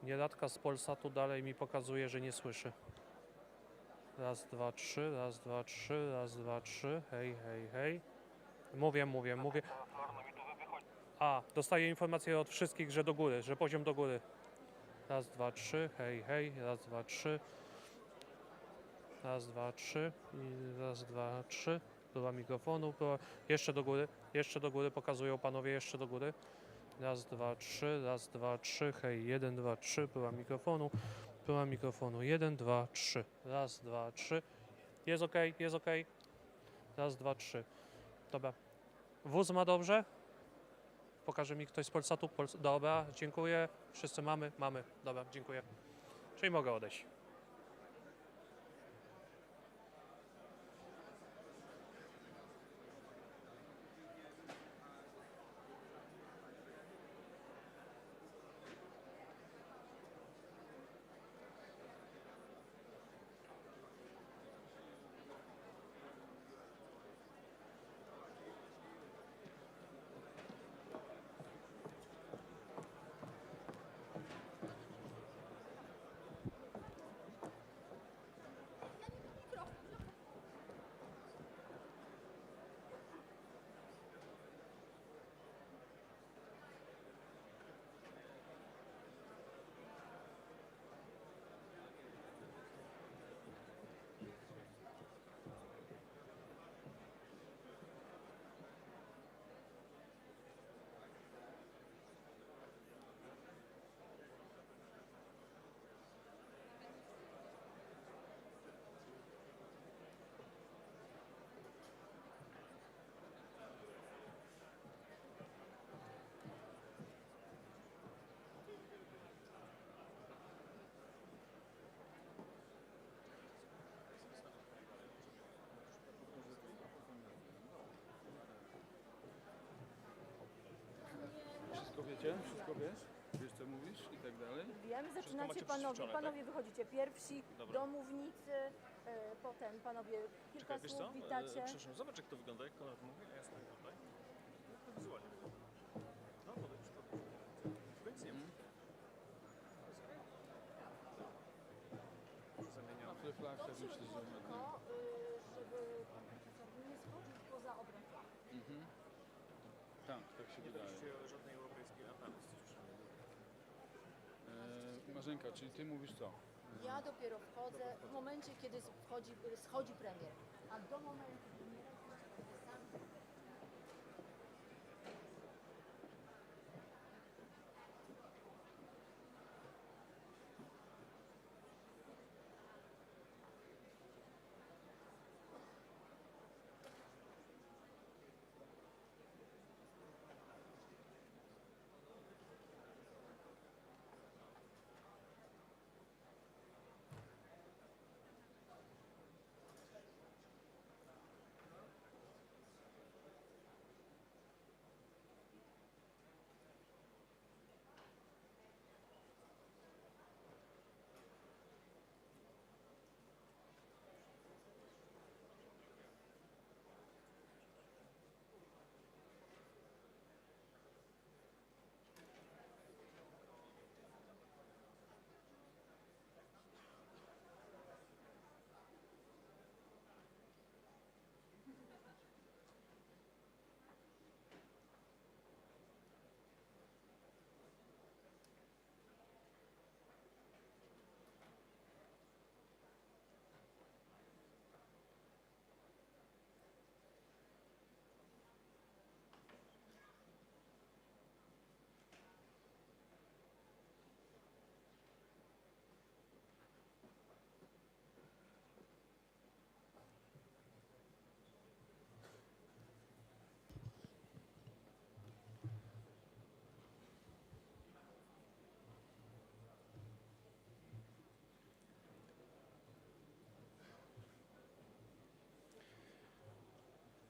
Nieradka z Polsatu dalej mi pokazuje, że nie słyszy. Raz, dwa, trzy, raz, dwa, trzy, raz, dwa, trzy. Hej, hej, hej. Mówię. A, dostaję informację od wszystkich, że do góry, że poziom do góry. Raz, dwa, trzy, hej, hej, raz, dwa, trzy. Raz, dwa, trzy i raz, dwa, trzy. Próba mikrofonu, jeszcze do góry pokazują panowie, jeszcze do góry. Raz, dwa, trzy, hej, jeden, dwa, trzy, próba mikrofonu, jeden, dwa, trzy. Raz, dwa, trzy. Jest ok, jest ok. Raz, dwa, trzy. Dobra. Wóz ma dobrze? Pokaże mi ktoś z Polsatu. Dobra, dziękuję. Wszyscy mamy? Mamy. Dobra, dziękuję. Czyli mogę odejść. Wszystko wiecie? Wszystko wiesz? Wiesz co mówisz i tak dalej? Wiem, zaczynacie panowie wychodzicie pierwsi do mównicy, potem panowie kilka Wiesz słów co? witacie. Przepraszam, zobacz jak to wygląda, jak Konrad mówi, a ja stoję tutaj. To wizualnie wygląda. No, podejdź. Tylko nic nie ma. Zamieniam. Refleksja myślę, że... Tylko, żeby pan profesor nie schodził poza obręb. Tak, tak się wydaje. Nie żadnej europejskiej atlantyki. Marzenka, czyli ty mówisz co? Ja dopiero wchodzę w momencie, kiedy schodzi premier, a do momentu, kiedy nie sam.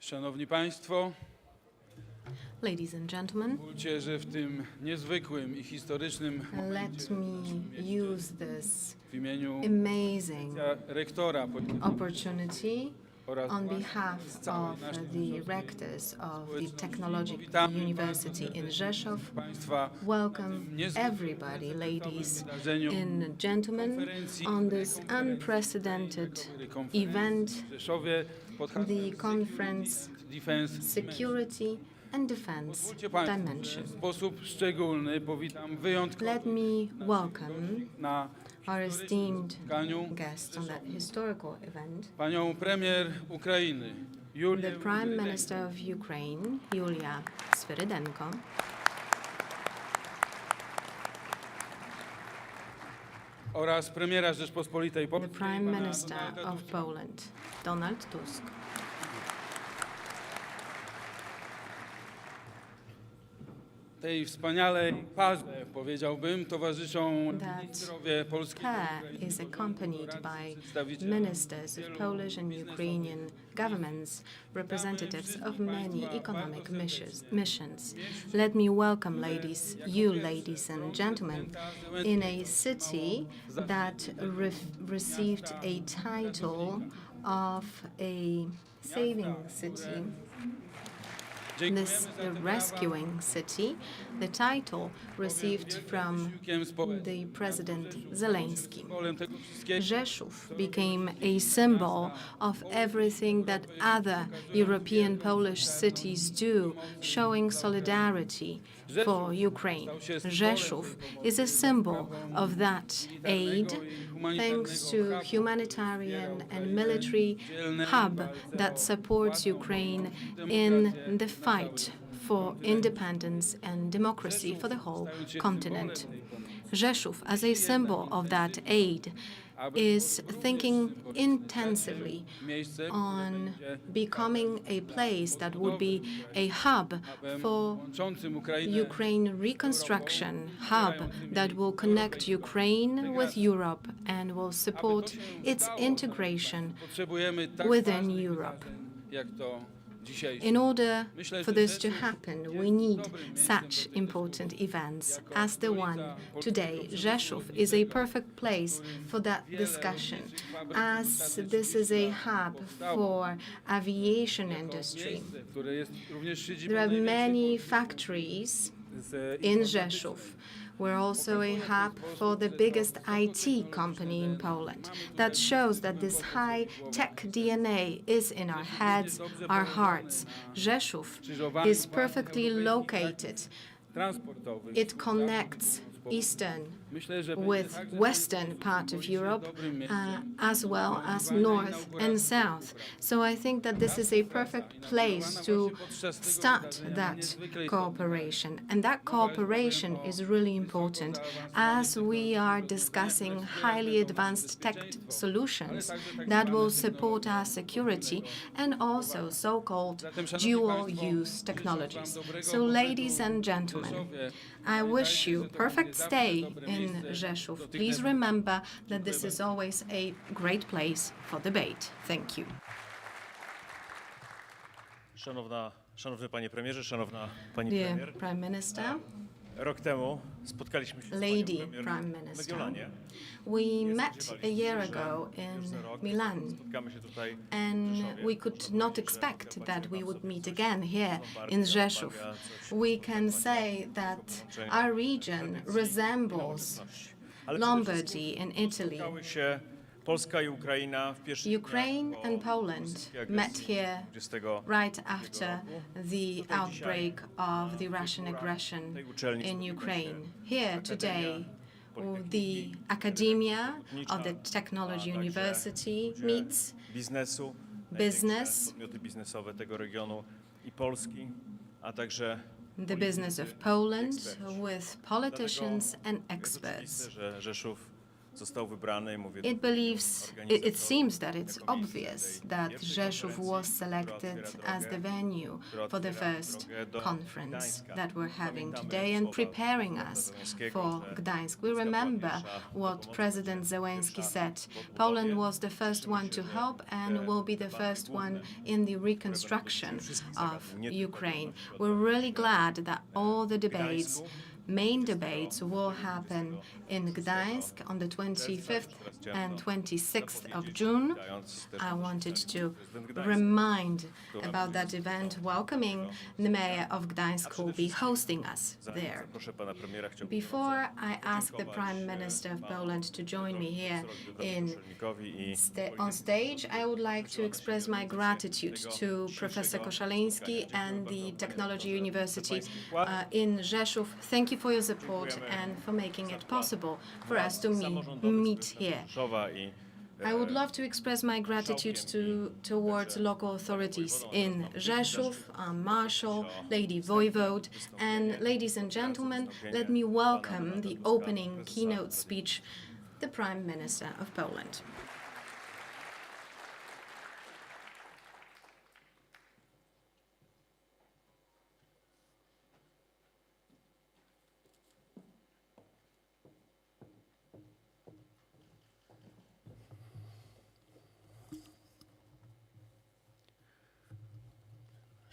Szanowni Państwo, Ladies and gentlemen, pozwólcie, że w tym niezwykłym i historycznym let me use this w imieniu amazing rektora opportunity oraz On was behalf z całej of naszej the rectors of the Technological witamy University in Rzeszów, Państwa welcome everybody, ladies and gentlemen, on this unprecedented event, w Rzeszowie pod the hasłem conference Defense Security and Defense Pozwólcie Państwo, że Dimension. w sposób szczególny powitam wyjątkowo Let me welcome na our esteemed spotkaniu guests on that historical event, panią premier Ukrainy Julię the Prime Minister of Ukraine, Julia Swyrydenko, oraz premiera Rzeczpospolitej the Polskiej Prime pana Minister Donalda of Tuska. Poland, Donald Tusk. Tej wspaniałej parze, powiedziałbym, towarzyszą That ministrowie polskiego i pair ukraińskiego is accompanied by przedstawiciele ministers of Polish and Ukrainian governments, representatives of many economic missions. Let me welcome you ladies and gentlemen, in a city that received a title of a saving city. This rescuing city, the title received from the President Zelensky. Rzeszów became a symbol of everything that other European Polish cities do, showing solidarity for Ukraine. Rzeszów is a symbol of that aid, thanks to humanitarian and military hub that supports Ukraine in the fight for independence and democracy for the whole continent. Rzeszów, as a symbol of that aid, is thinking intensively on becoming a place that would be a hub for Ukraine reconstruction, hub that will connect Ukraine with Europe and will support its integration within Europe. In order for this to happen, we need such important events as the one today. Rzeszów is a perfect place for that discussion, as this is a hub for aviation industry. There are many factories in Rzeszów. We're also a hub for the biggest IT company in Poland. That shows that this high-tech DNA is in our heads, our hearts. Rzeszów is perfectly located. It connects eastern with western part of Europe, as well as north and south. So I think that this is a perfect place to start that cooperation. And that cooperation is really important as we are discussing highly advanced tech solutions that will support our security and also so-called dual-use technologies. So ladies and gentlemen, I wish you perfect stay in Rzeszów. Please remember that this is always a great place for debate. Thank you. Szanowny panie premierze, szanowna pani Dear premier. Prime Minister, Rok temu spotkaliśmy się z Lady panią premier Prime w Minister, Mediolanie. we met a year ago in Milan, Spotkamy się tutaj w and Rzeszowie. we could not expect that we would meet again here in Rzeszów. We can say that our region resembles Lombardy in Italy. Spotkały się Polska i Ukraina w pierwszych Ukraine dniach and po Poland rosyjskiej met agresji here 20 right after the outbreak of the Russian aggression in Ukraine. Here today, the Academia of the Technology University meets biznesu, business, podmioty biznesowe tego regionu i Polski, a także the business of Poland with politicians and experts. że Rzeszów został wybrany, mówię It seems that it's obvious that Rzeszów was selected as the venue for the first conference that we're having today and preparing us for Gdańsk. We remember what President Zelensky said. Poland was the first one to help and will be the first one in the reconstruction of Ukraine. We're really glad that all the debates main debates will happen in Gdańsk on the 25th and 26th of June. I wanted to remind about that event, welcoming the mayor of Gdańsk, who will be hosting us there. Before I ask the Prime Minister of Poland to join me here on stage, I would like to express my gratitude to Professor Koszaliński and the Technology University in Rzeszów. Thank you for your support and for making it possible for us to meet here. I would love to express my gratitude towards local authorities in Rzeszów, Marshal, Lady Voivode, and ladies and gentlemen, let me welcome the opening keynote speech, the Prime Minister of Poland.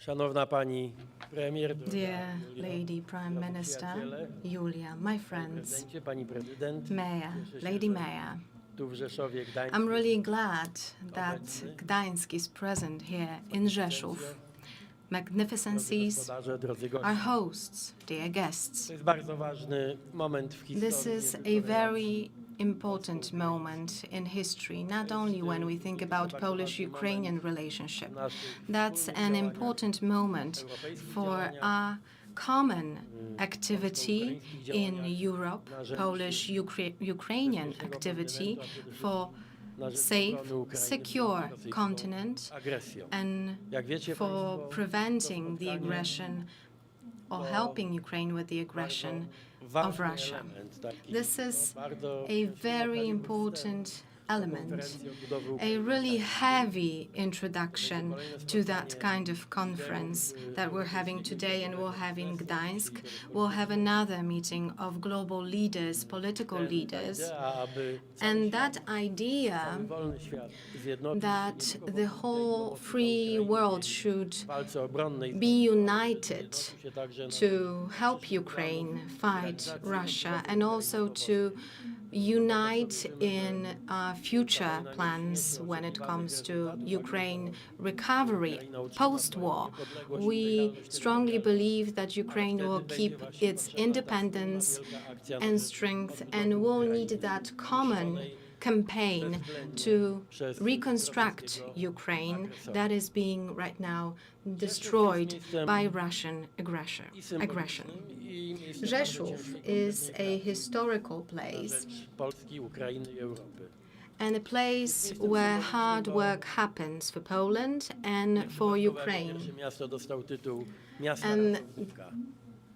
Szanowna Pani Premier, Dear Lady Prime Minister, Julia, my friends, Prezydencie, Pani Prezydent, Mayor, Lady Mayor, tu w Rzeszowie, Gdańsku. I'm really glad that Gdańsk is present here in Rzeszów. Magnificencies, Gospodarze, drodzy our goście. hosts, dear guests. To jest bardzo ważny moment w historii. This is a very important moment in history, not only when we think about Polish-Ukrainian relationship. That's an important moment for our common activity in Europe, Polish-Ukrainian activity for safe, secure continent and for preventing the aggression or helping Ukraine with the aggression of Russia. This is a very important element, a really heavy introduction to that kind of conference that we're having today and we'll have in Gdańsk. We'll have another meeting of global leaders, political leaders, and that idea that the whole free world should be united to help Ukraine fight Russia and also to unite in future plans when it comes to Ukraine recovery post-war. We strongly believe that Ukraine will keep its independence and strength and will need that common campaign to reconstruct Ukraine that is being right now destroyed by Russian aggression. Rzeszów is a historical place and a place where hard work happens for Poland and for Ukraine. And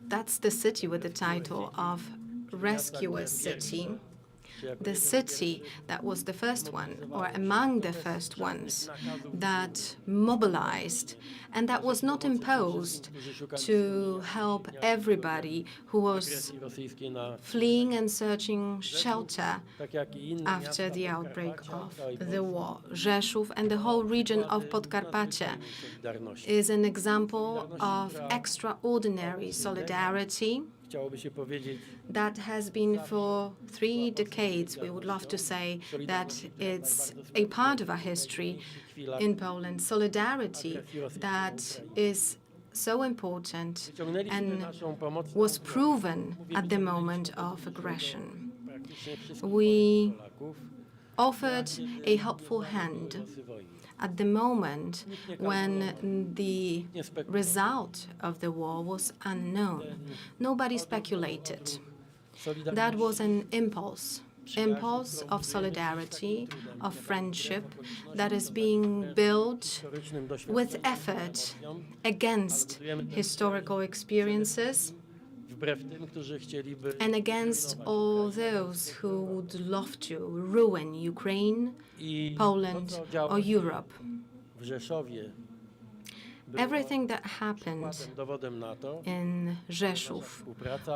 that's the city with the title of Rescuer City. The city that was the first one, or among the first ones, that mobilized and that was not imposed to help everybody who was fleeing and searching shelter after the outbreak of the war. Rzeszów and the whole region of Podkarpacie is an example of extraordinary solidarity that has been for 3 decades. We would love to say that it's a part of our history in Poland. Solidarity that is so important and was proven at the moment of aggression. We offered a helpful hand at the moment when the result of the war was unknown. Nobody speculated. That was an impulse of solidarity, of friendship that is being built with effort against historical experiences and against all those who would love to ruin Ukraine, Poland, or Europe. Everything that happened in Rzeszów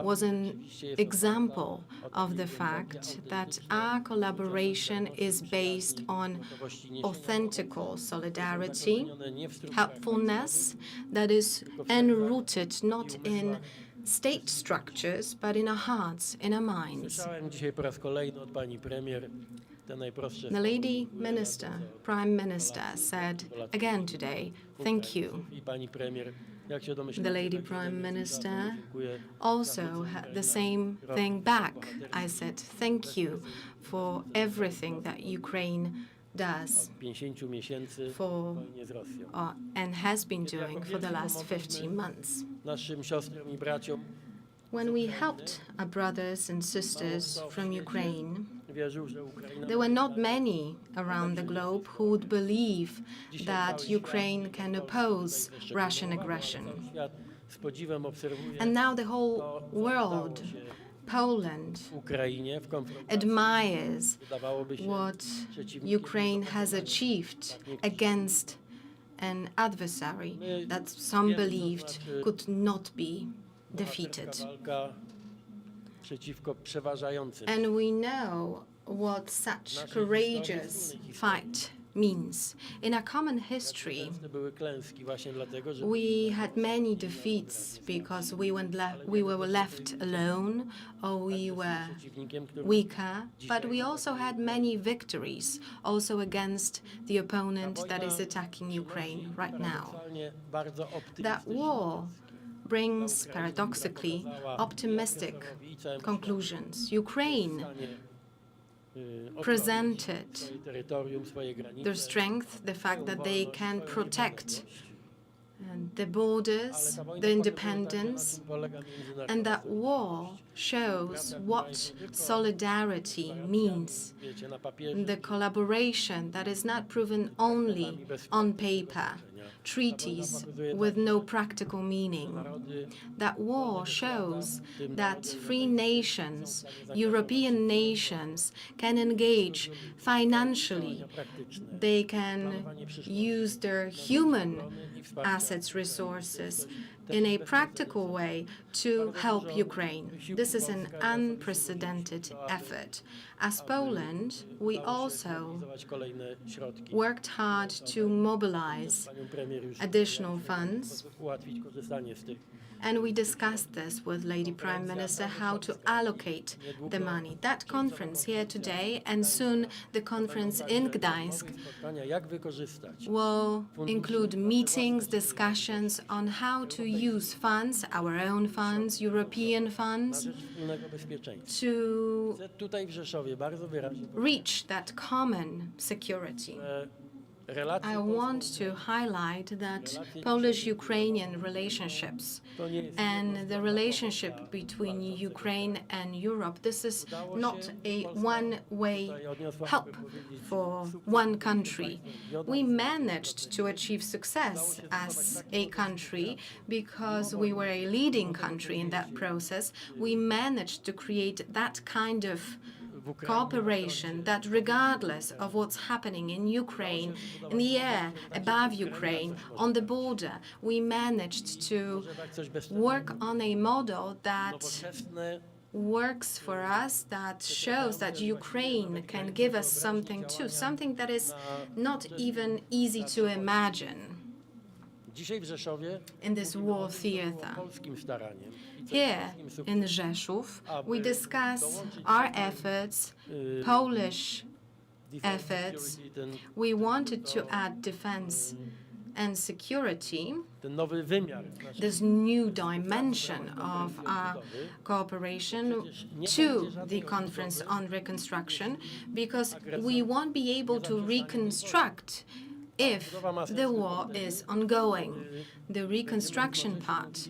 was an example of the fact that our collaboration is based on authentic solidarity, helpfulness that is enrooted not in state structures, but in our hearts, in our minds. Słyszałem dzisiaj po raz kolejny od pani premier te najprostsze The lady minister, prime minister, said again today, thank you. I pani premier, jak się domyślacie, The lady także prime minister dziękuję. also had the same thing back. I said, thank you for everything that Ukraine does 50 miesięcy for wojnie z Rosją. and has been doing for the last 15 months. Naszym siostrom i braciom When we helped our brothers and sisters from Ukraine, wierzył, że Ukraina there were not many around the globe who would believe that Ukraine can oppose Russian aggression. Świat z podziwem obserwuje And now the whole world, Poland, w Ukrainie w kompromisie. admires Wydawałoby się, what przeciwnikiem Ukraine has achieved against an adversary that some believed could not be defeated. walka przeciwko przeważającym. And we know what such courageous fight means. In our common history, To były klęski właśnie dlatego, że we had many defeats because we were left alone or we were przeciwnikiem, który weaker, but we also had many victories also against the opponent that is attacking Ukraine right now. paradoksalnie bardzo That optymistyczny war brings paradoxically optimistic conclusions. Ukraine presented swoje terytorium, swoje granice, their strength, the fact that they can protect the borders, the independence, and that war shows what solidarity means. wiecie, na papierze The collaboration that is not proven only on paper, treaties with no practical meaning. narody That war shows that free nations, European nations, can engage financially. praktyczne. They can use their human assets, resources in a practical way to help Ukraine. This is an unprecedented effort. As Poland, we also Zdobywać kolejne środki. worked hard to mobilize Panią premier już additional funds, ułatwić korzystanie z tych. and we discussed this with Lady Prime Minister how to allocate the money. That conference here today and soon the conference in Gdańsk Spotkania, jak wykorzystać will include meetings, discussions on how to use funds, our own funds, European na funds, rzecz wspólnego bezpieczeństwa. to Chcę tutaj w Rzeszowie bardzo wyraźnie reach that common security. relacje I want to highlight that Polish-Ukrainian relationships and the relationship between Ukraine and Europe, this is not a one-way help for one country. We managed to achieve success as a country because we were a leading country in that process. We managed to create that kind of cooperation that regardless of what's happening in Ukraine, in the air, above Ukraine, on the border, we managed to work on a model that nowoczesne works for us, that shows that Ukraine can give us something too, something that is not even easy to imagine dzisiaj w Rzeszowie in this war theater. polskim staraniem. Here in Rzeszów, we discuss our efforts, Polish efforts. We wanted to add defense and security, Ten nowy wymiar naszej this new dimension of our cooperation, to the Conference on Reconstruction, because we won't be able to reconstruct if the war is ongoing. The reconstruction part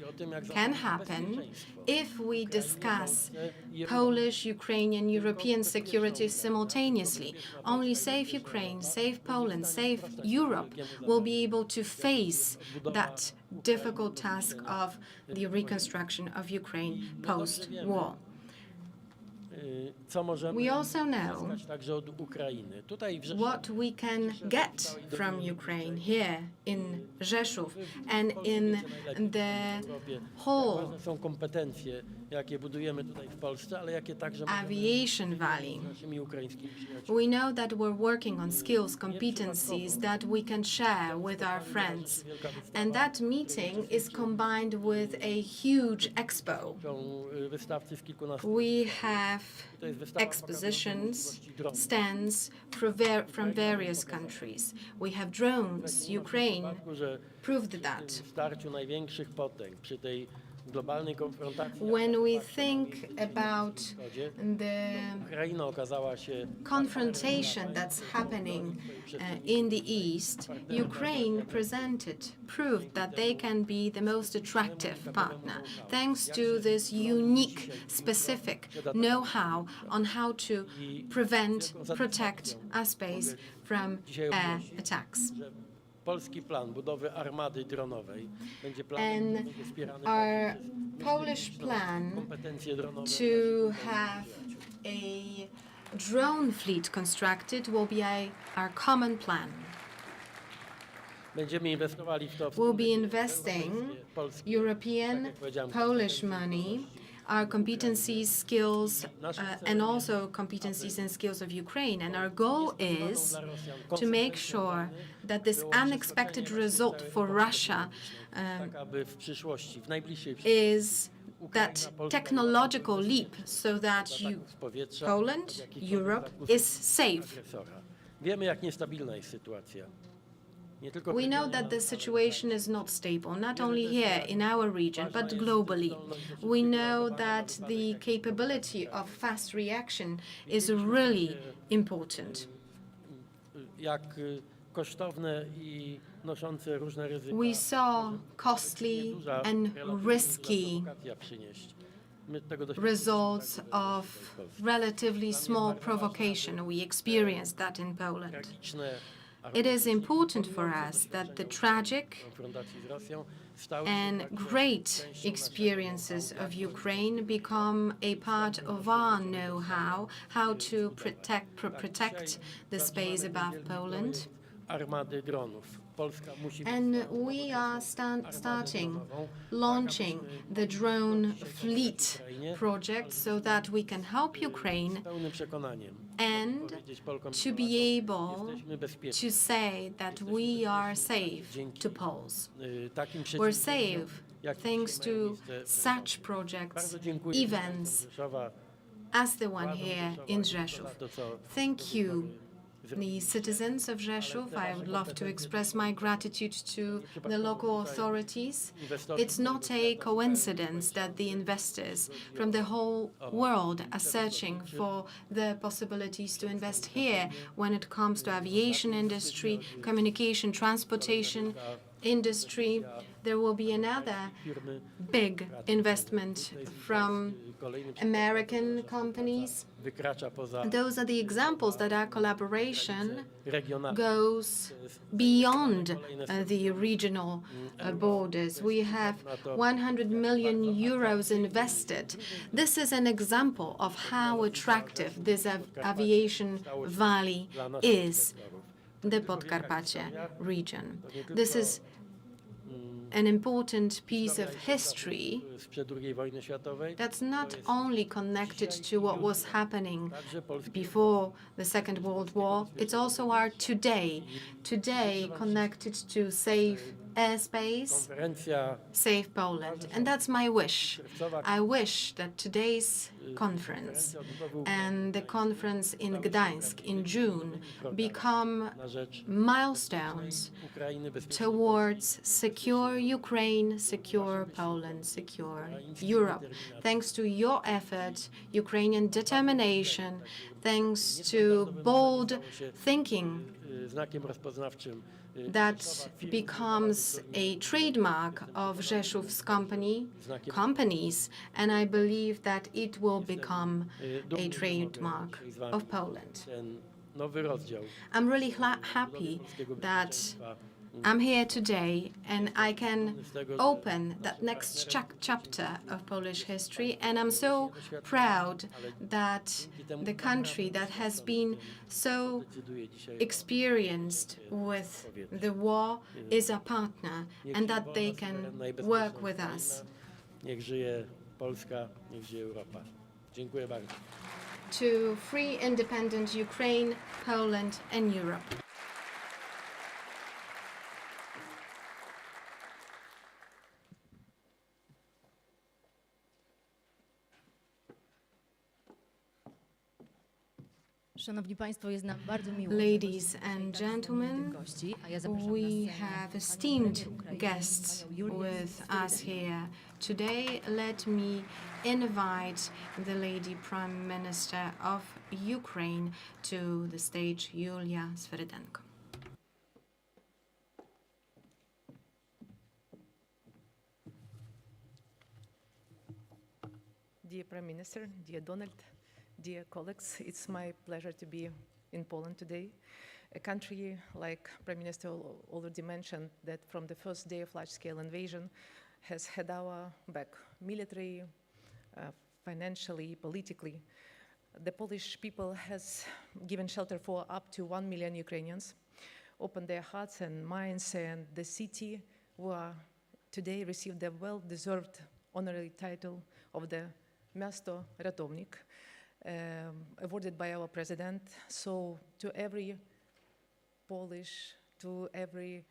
can happen if we discuss Polish, Ukrainian, European security simultaneously. Only safe Ukraine, safe Poland, safe Europe will be able to face that difficult task of the reconstruction of Ukraine post-war. co możemy We also know uzyskać także od Ukrainy. Tutaj w Rzeszowie what we can get from Ukraine here in Rzeszów and in the whole ważne są kompetencje, jakie budujemy tutaj w Polsce, ale jakie także możemy aviation valley. z naszymi ukraińskimi przyjaciółmi. We know that we're working on skills, competencies that we can share with our friends. And that meeting is combined with a huge expo. Są wystawcy z kilkunastu. We have To jest wystawa expositions, pokazująca dronów. stands from various countries. We have drones. Ukraine W przypadku, że proved that. w starciu największych potęg, przy tej globalnej konfrontacji, When we think about the Ukraina okazała się confrontation that's happening in the East, Ukraine proved that they can be the most attractive partner, thanks to this unique, specific know-how on how to prevent, protect our space from air attacks. że polski plan budowy armady dronowej będzie planem And wspierany our przez Polish plan kompetencje dronowe. to have a drone fleet constructed will be our common plan. Będziemy inwestowali w to We'll be investing polskie, European, Polish money, our competencies, skills, and also competencies and skills of Ukraine. And our goal is to make sure that this unexpected result for Russia tak aby w przyszłości, w najbliższej przyszłości is that technological leap so that z powietrza, Poland, jak i Europe ataków is safe. agresora. Wiemy, jak niestabilna jest sytuacja. Nie tylko We know that the situation is not stable, not only here in our region, but globally. We know that the capability of fast reaction is really important. jak kosztowne i noszące różne ryzyka. We saw costly Duża, and relatywnie risky duża prowokacja przynieść. My tego results of relatively small provocation. We experienced that in Poland. tragiczne It is important for us that the tragic konfrontacji z Rosją stały się and także great experiences of Ukraine become a part of our know-how, how to protect the space above Poland. armady dronów. Polska musi And we are starting launching the drone fleet project so that we can help Ukraine z pełnym przekonaniem and powiedzieć Polkom, to be able jesteśmy bezpieczni. to say that we are safe to Poles. Takim We're przedsięwzięciom, safe jak thanks to mają miejsce w such projects, Bardzo dziękuję events Rzeszowa, as the one here in za Rzeszów. to, co Thank you, the citizens of Rzeszów. I would love to express my gratitude to the local authorities. It's not a coincidence that the investors from the whole world are searching for the possibilities to invest here when it comes to aviation industry, communication, transportation industry. There will be another firmy big investment from kolejnym American companies. wykracza poza Those are the examples that our collaboration regionalne. goes beyond the regional borders. We have 100 million euros invested. This is an example of how attractive this aviation valley is, the Podkarpacie region. This is an important piece of history Sprzed II wojny światowej. that's not only connected to what was happening Także polski before the Second World War, it's also our today connected to safe airspace, konferencja safe Poland. And that's my wish. I wish that today's conference and the conference in Gdańsk in June become na rzecz milestones Ukrainy bezpiecznej. towards secure Ukraine, secure Poland, secure Europe. Thanks to your effort, Ukrainian determination, thanks to bold thinking Znakiem rozpoznawczym that becomes a trademark of Rzeszów's companies, and I believe that it will become a trademark of Poland. ten nowy rozdział I'm really happy that I'm here today and I can open that next chapter of Polish history, and I'm so proud that the country that has been so experienced with the war is a partner and that they can work with us Niech żyje Polska, niech żyje Europa. Dziękuję bardzo. to free independent Ukraine, Poland and Europe. Szanowni Państwo, jest nam bardzo miło. Ladies and gentlemen, we have esteemed guests with us here. Today, let me invite the Lady Prime Minister of Ukraine to the stage, Julia Swerydenko. Dear Prime Minister, dear Donald, dear colleagues, it's my pleasure to be in Poland today, a country, like Prime Minister already mentioned, that from the first day of large-scale invasion has had our back, military, financially, politically. The Polish people has given shelter for up to 1 million Ukrainians, opened their hearts and minds, and the city will today received the well-deserved honorary title of the Miasto Ratownik, awarded by our president. So to every Polish, to every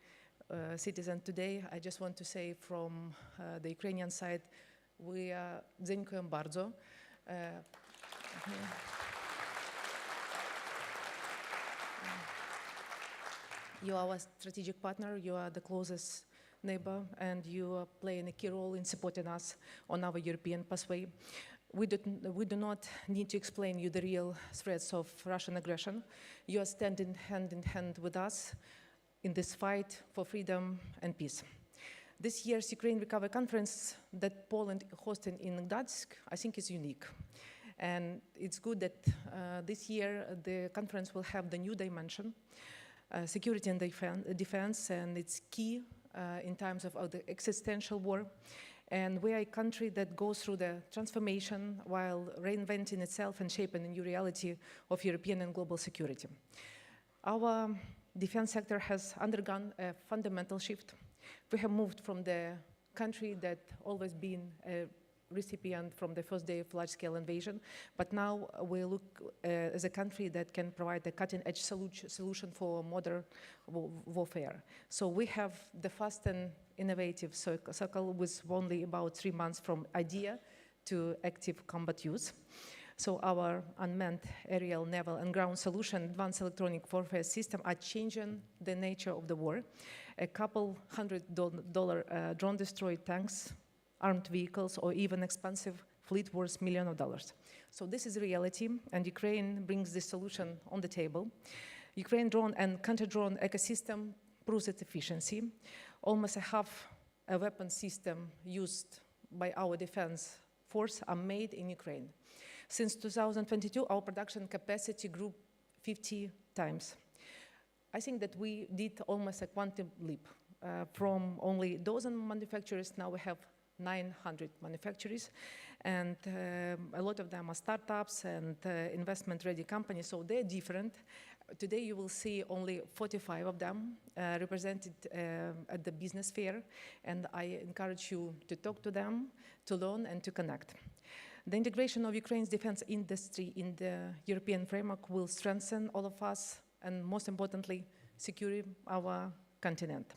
citizen today, I just want to say from the Ukrainian side, we are dziękuję bardzo. You are our strategic partner, you are the closest neighbor, and you are playing a key role in supporting us on our European pathway. We do not need to explain you the real threats of Russian aggression. You are standing hand in hand with us in this fight for freedom and peace. This year's Ukraine Recovery Conference that Poland hosting in Gdańsk, I think is unique. And it's good that this year the conference will have the new dimension, security and defense, and it's key in times of the existential war. And we are a country that goes through the transformation while reinventing itself and shaping a new reality of European and global security. Our defense sector has undergone a fundamental shift. We have moved from the country that always been a recipient from the first day of large-scale invasion, but now we look as a country that can provide a cutting-edge solution for modern warfare. So we have the fast and innovative circle with only about 3 months from idea to active combat use. So our unmanned aerial, naval, and ground solution, advanced electronic warfare system are changing the nature of the war. A couple $100 drone-destroyed tanks, armed vehicles, or even expensive fleet worth millions of dollars. So this is reality, and Ukraine brings this solution on the table. Ukraine drone and counter-drone ecosystem proves its efficiency. Almost half a weapon system used by our defense force are made in Ukraine. Since 2022, our production capacity grew 50 times. I think that we did almost a quantum leap. From only dozen manufacturers, now we have 900 manufacturers, and a lot of them are startups and investment-ready companies, so they're different. Today you will see only 45 of them represented at the business fair, and I encourage you to talk to them, to learn, and to connect. The integration of Ukraine's defense industry in the European framework will strengthen all of us, and most importantly, secure our continent.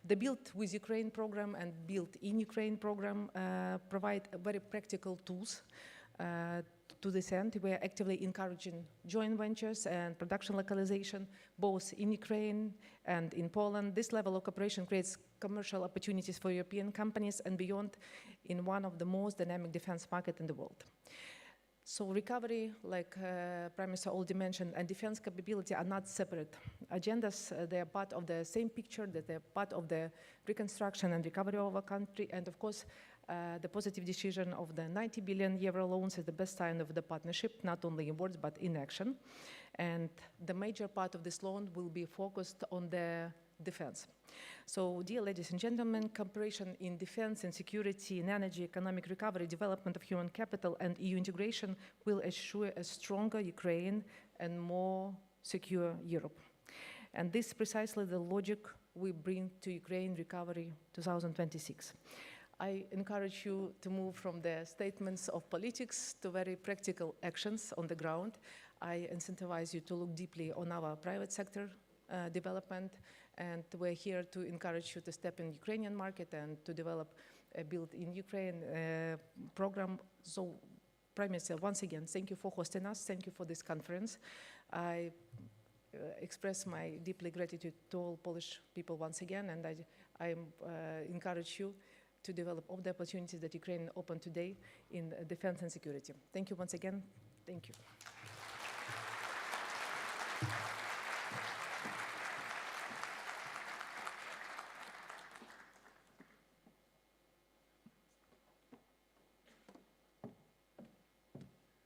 The Build with Ukraine program and Build in Ukraine program provide very practical tools to this end. We are actively encouraging joint ventures and production localization, both in Ukraine and in Poland. This level of cooperation creates commercial opportunities for European companies and beyond in one of the most dynamic defense markets in the world. So recovery, like Prime Minister already mentioned, and defense capability are not separate agendas. They are part of the same picture, that they're part of the reconstruction and recovery of our country. And of course, the positive decision of the 90 billion euro loans is the best sign of the partnership, not only in words, but in action. And the major part of this loan will be focused on the defense. So, dear ladies and gentlemen, cooperation in defense and security, in energy, economic recovery, development of human capital, and EU integration will assure a stronger Ukraine and more secure Europe. And this is precisely the logic we bring to Ukraine Recovery 2026. I encourage you to move from the statements of politics to very practical actions on the ground. I incentivize you to look deeply on our private sector development, and we're here to encourage you to step in the Ukrainian market and to develop a Build in Ukraine program. So, Prime Minister, once again, thank you for hosting us. Thank you for this conference. I express my deeply gratitude to all Polish people once again, and I encourage you to develop all the opportunities that Ukraine opened today in defense and security. Thank you once again. Thank you.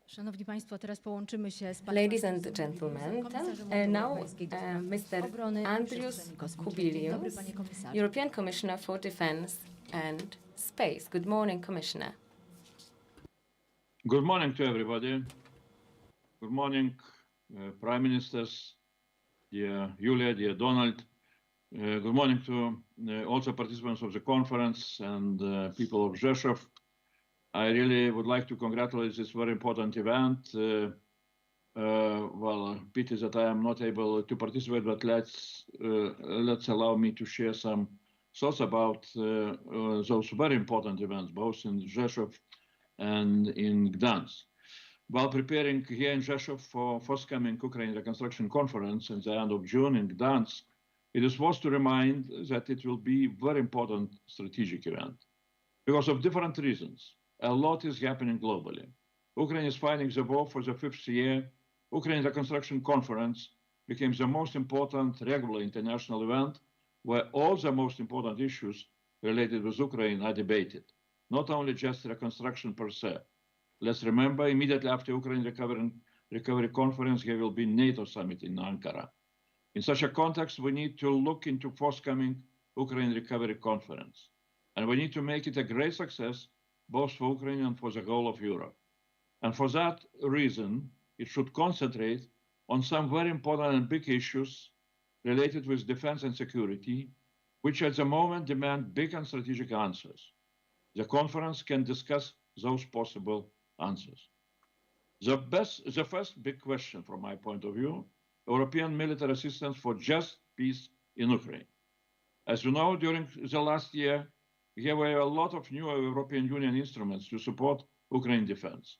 Szanowni Państwo, teraz połączymy się z Ladies and gentlemen, now Mr. Andrius Kubilius, European Commissioner for Defense and Space. Good morning, Commissioner. Good morning to everybody. Good morning, Prime Ministers, dear Julia, dear Donald. Good morning to also participants of the conference and people of Rzeszów. I really would like to congratulate this very important event. Well, pity that I am not able to participate, but let's allow me to share some thoughts about those very important events, both in Rzeszów and in Gdańsk. While preparing here in Rzeszów for forthcoming Ukraine Reconstruction Conference at the end of June in Gdańsk, it is worth to remind that it will be a very important strategic event because of different reasons. A lot is happening globally. Ukraine is fighting the war for the 5th year. Ukraine Reconstruction Conference became the most important regular international event where all the most important issues related with Ukraine are debated, not only just reconstruction per se. Let's remember, immediately after Ukraine Recovery Conference, there will be NATO summit in Ankara. In such a context, we need to look into forthcoming Ukraine Recovery Conference, and we need to make it a great success both for Ukraine and for the whole of Europe. And for that reason, it should concentrate on some very important and big issues related with defense and security, which at the moment demand big and strategic answers. The conference can discuss those possible answers. The first big question from my point of view, European military assistance for just peace in Ukraine. As you know, during the last year, there were a lot of new European Union instruments to support Ukraine defense.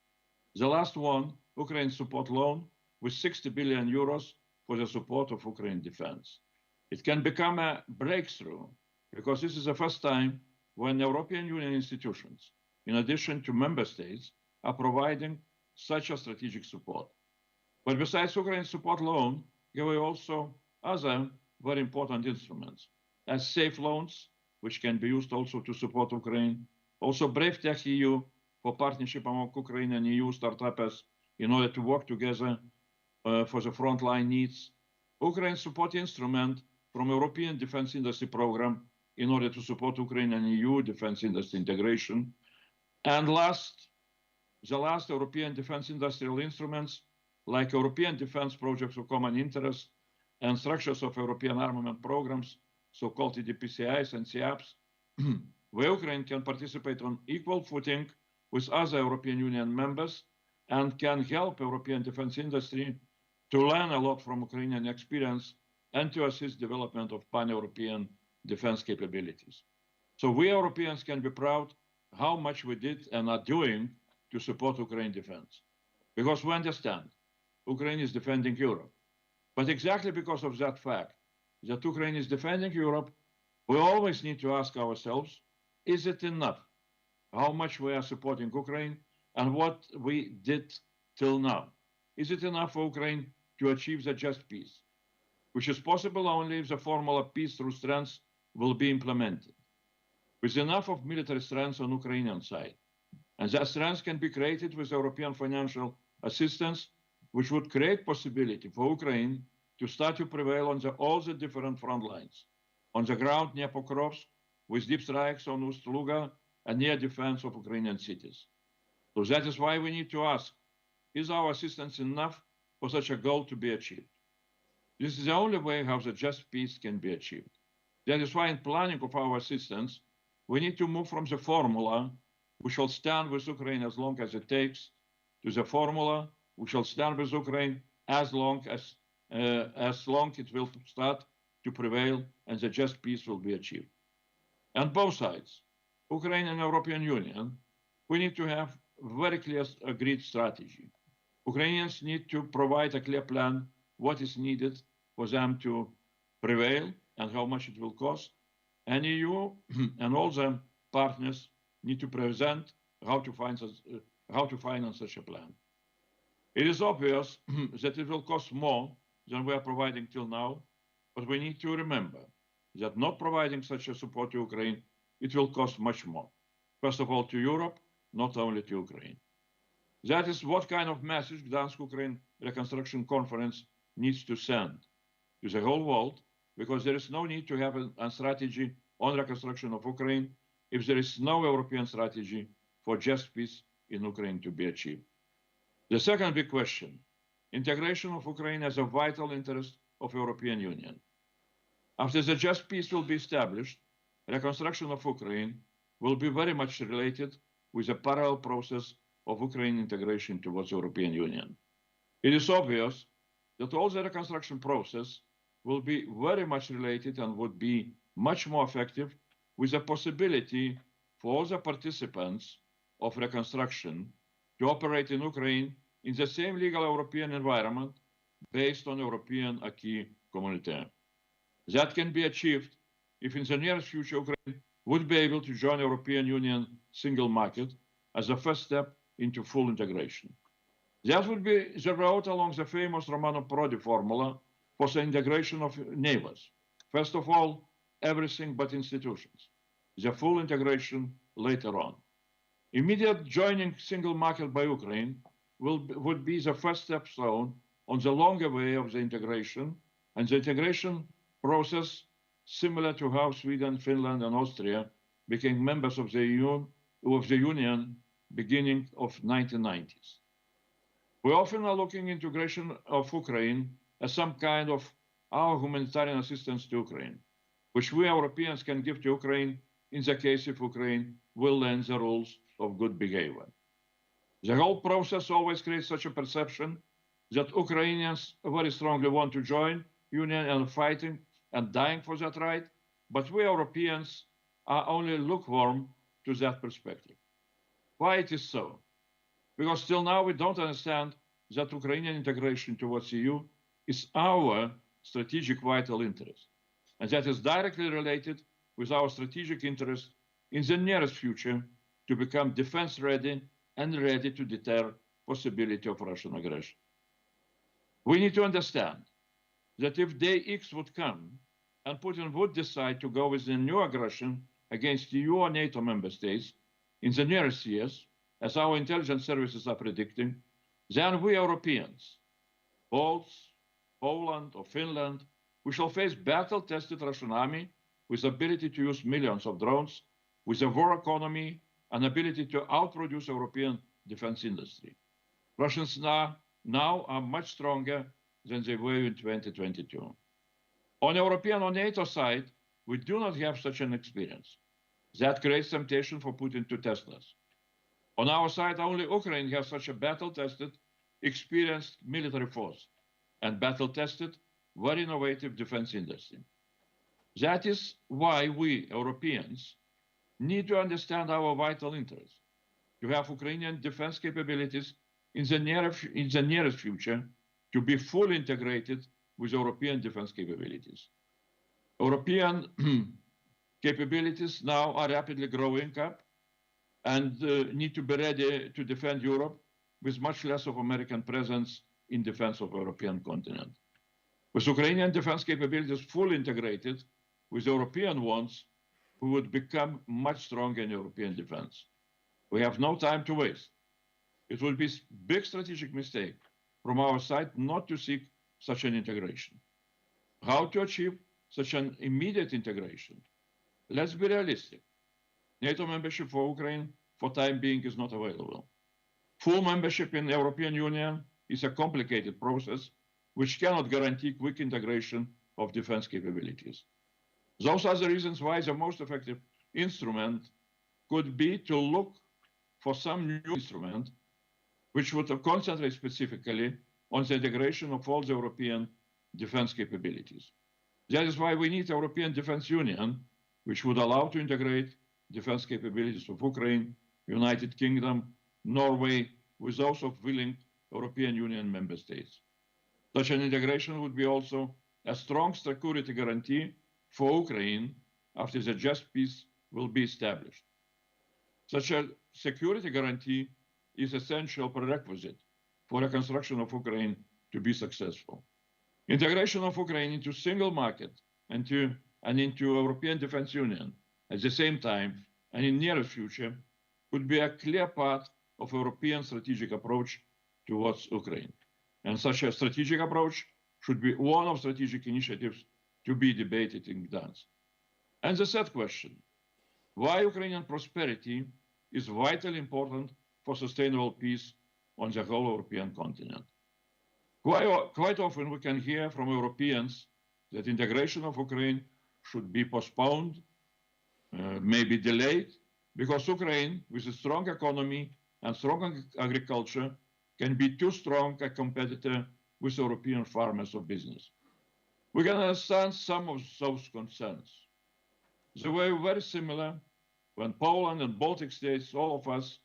The last one, Ukraine support loan, with 60 billion euros for the support of Ukraine defense. It can become a breakthrough because this is the first time when European Union institutions, in addition to member states, are providing such a strategic support. But besides Ukraine support loan, there were also other very important instruments, as safe loans, which can be used also to support Ukraine. Also, Brave Tech EU for partnership among Ukraine and EU startups in order to work together for the frontline needs. Ukraine support instrument from European Defense Industry Program in order to support Ukraine and EU defense industry integration. And the last European defense industrial instruments like European defense projects of common interest and structures of European armament programs, so-called EDPCIs and CIAPs, where Ukraine can participate on equal footing with other European Union members and can help European defense industry to learn a lot from Ukrainian experience and to assist development of pan-European defense capabilities. So we Europeans can be proud how much we did and are doing to support Ukraine defense. Because we understand Ukraine is defending Europe. But exactly because of that fact, that Ukraine is defending Europe, we always need to ask ourselves, is it enough? How much we are supporting Ukraine and what we did till now? Is it enough for Ukraine to achieve the just peace, which is possible only if the formula peace through strength will be implemented, with enough of military strength on Ukrainian side. And that strength can be created with European financial assistance, which would create possibility for Ukraine to start to prevail on all the different front lines, on the ground near Pokrovsk, with deep strikes on Ust-Luga and near defense of Ukrainian cities. So that is why we need to ask, is our assistance enough for such a goal to be achieved? This is the only way how the just peace can be achieved. That is why in planning of our assistance, we need to move from the formula, we shall stand with Ukraine as long as it takes, to the formula, we shall stand with Ukraine as long it will start to prevail and the just peace will be achieved. And both sides, Ukraine and European Union, we need to have very clear agreed strategy. Ukrainians need to provide a clear plan what is needed for them to prevail and how much it will cost. And EU and all the partners need to present how to finance such a plan. It is obvious that it will cost more than we are providing till now, but we need to remember that not providing such a support to Ukraine, it will cost much more. First of all, to Europe, not only to Ukraine. That is what kind of message Gdańsk Ukraine Reconstruction Conference needs to send to the whole world, because there is no need to have a strategy on reconstruction of Ukraine if there is no European strategy for just peace in Ukraine to be achieved. The second big question, integration of Ukraine as a vital interest of European Union. After the just peace will be established, reconstruction of Ukraine will be very much related with a parallel process of Ukraine integration towards European Union. It is obvious that all the reconstruction process will be very much related and would be much more effective with the possibility for all the participants of reconstruction to operate in Ukraine in the same legal European environment based on European acquis communautaire. That can be achieved if in the near future Ukraine would be able to join European Union single market as a first step into full integration. That would be the road along the famous Romano Prodi formula for the integration of neighbors. First of all, everything but institutions. The full integration later on. Immediate joining single market by Ukraine would be the first stone on the longer way of the integration, and the integration process similar to how Sweden, Finland, and Austria became members of the Union beginning of 1990s. We often are looking at integration of Ukraine as some kind of our humanitarian assistance to Ukraine, which we Europeans can give to Ukraine in the case if Ukraine will learn the rules of good behavior. The whole process always creates such a perception that Ukrainians very strongly want to join Union and fighting and dying for that right, but we Europeans are only lukewarm to that perspective. Why it is so? Because still now we don't understand that Ukrainian integration towards EU is our strategic vital interest, and that is directly related with our strategic interest in the nearest future to become defense ready and ready to deter possibility of Russian aggression. We need to understand that if day X would come and Putin would decide to go with a new aggression against EU or NATO member states in the nearest years, as our intelligence services are predicting, then we Europeans, Poles, Poland or Finland, we shall face battle-tested Russian army with ability to use millions of drones, with a war economy and ability to outproduce European defense industry. Russians now are much stronger than they were in 2022. On European or NATO side, we do not have such an experience. That creates temptation for Putin to test us. On our side, only Ukraine has such a battle-tested, experienced military force and battle-tested, very innovative defense industry. That is why we, Europeans, need to understand our vital interest, to have Ukrainian defense capabilities in the nearest future to be fully integrated with European defense capabilities. European capabilities now are rapidly growing up and need to be ready to defend Europe with much less of American presence in defense of the European continent. With Ukrainian defense capabilities fully integrated with European ones, we would become much stronger in European defense. We have no time to waste. It will be a big strategic mistake from our side not to seek such an integration. How to achieve such an immediate integration. Let's be realistic. NATO membership for Ukraine for time being is not available. Full membership in the European Union is a complicated process which cannot guarantee quick integration of defense capabilities. Those are the reasons why the most effective instrument could be to look for some new instrument which would concentrate specifically on the integration of all the European defense capabilities. That is why we need a European Defense Union, which would allow to integrate defense capabilities of Ukraine, United Kingdom, Norway, with those of willing European Union member states. Such an integration would be also a strong security guarantee for Ukraine after the just peace will be established. Such a security guarantee is essential prerequisite for reconstruction of Ukraine to be successful. Integration of Ukraine into single market and into European Defense Union at the same time and in near future could be a clear part of European strategic approach towards Ukraine. And such a strategic approach should be one of strategic initiatives to be debated in Gdańsk. And the third question, why Ukrainian prosperity is vitally important for sustainable peace on the whole European continent. Quite often we can hear from Europeans that integration of Ukraine should be postponed, maybe delayed, because Ukraine, with a strong economy and strong agriculture, can be too strong a competitor with European farmers or business. We can understand some of those concerns. They were very similar when Poland and Baltic states, all of us,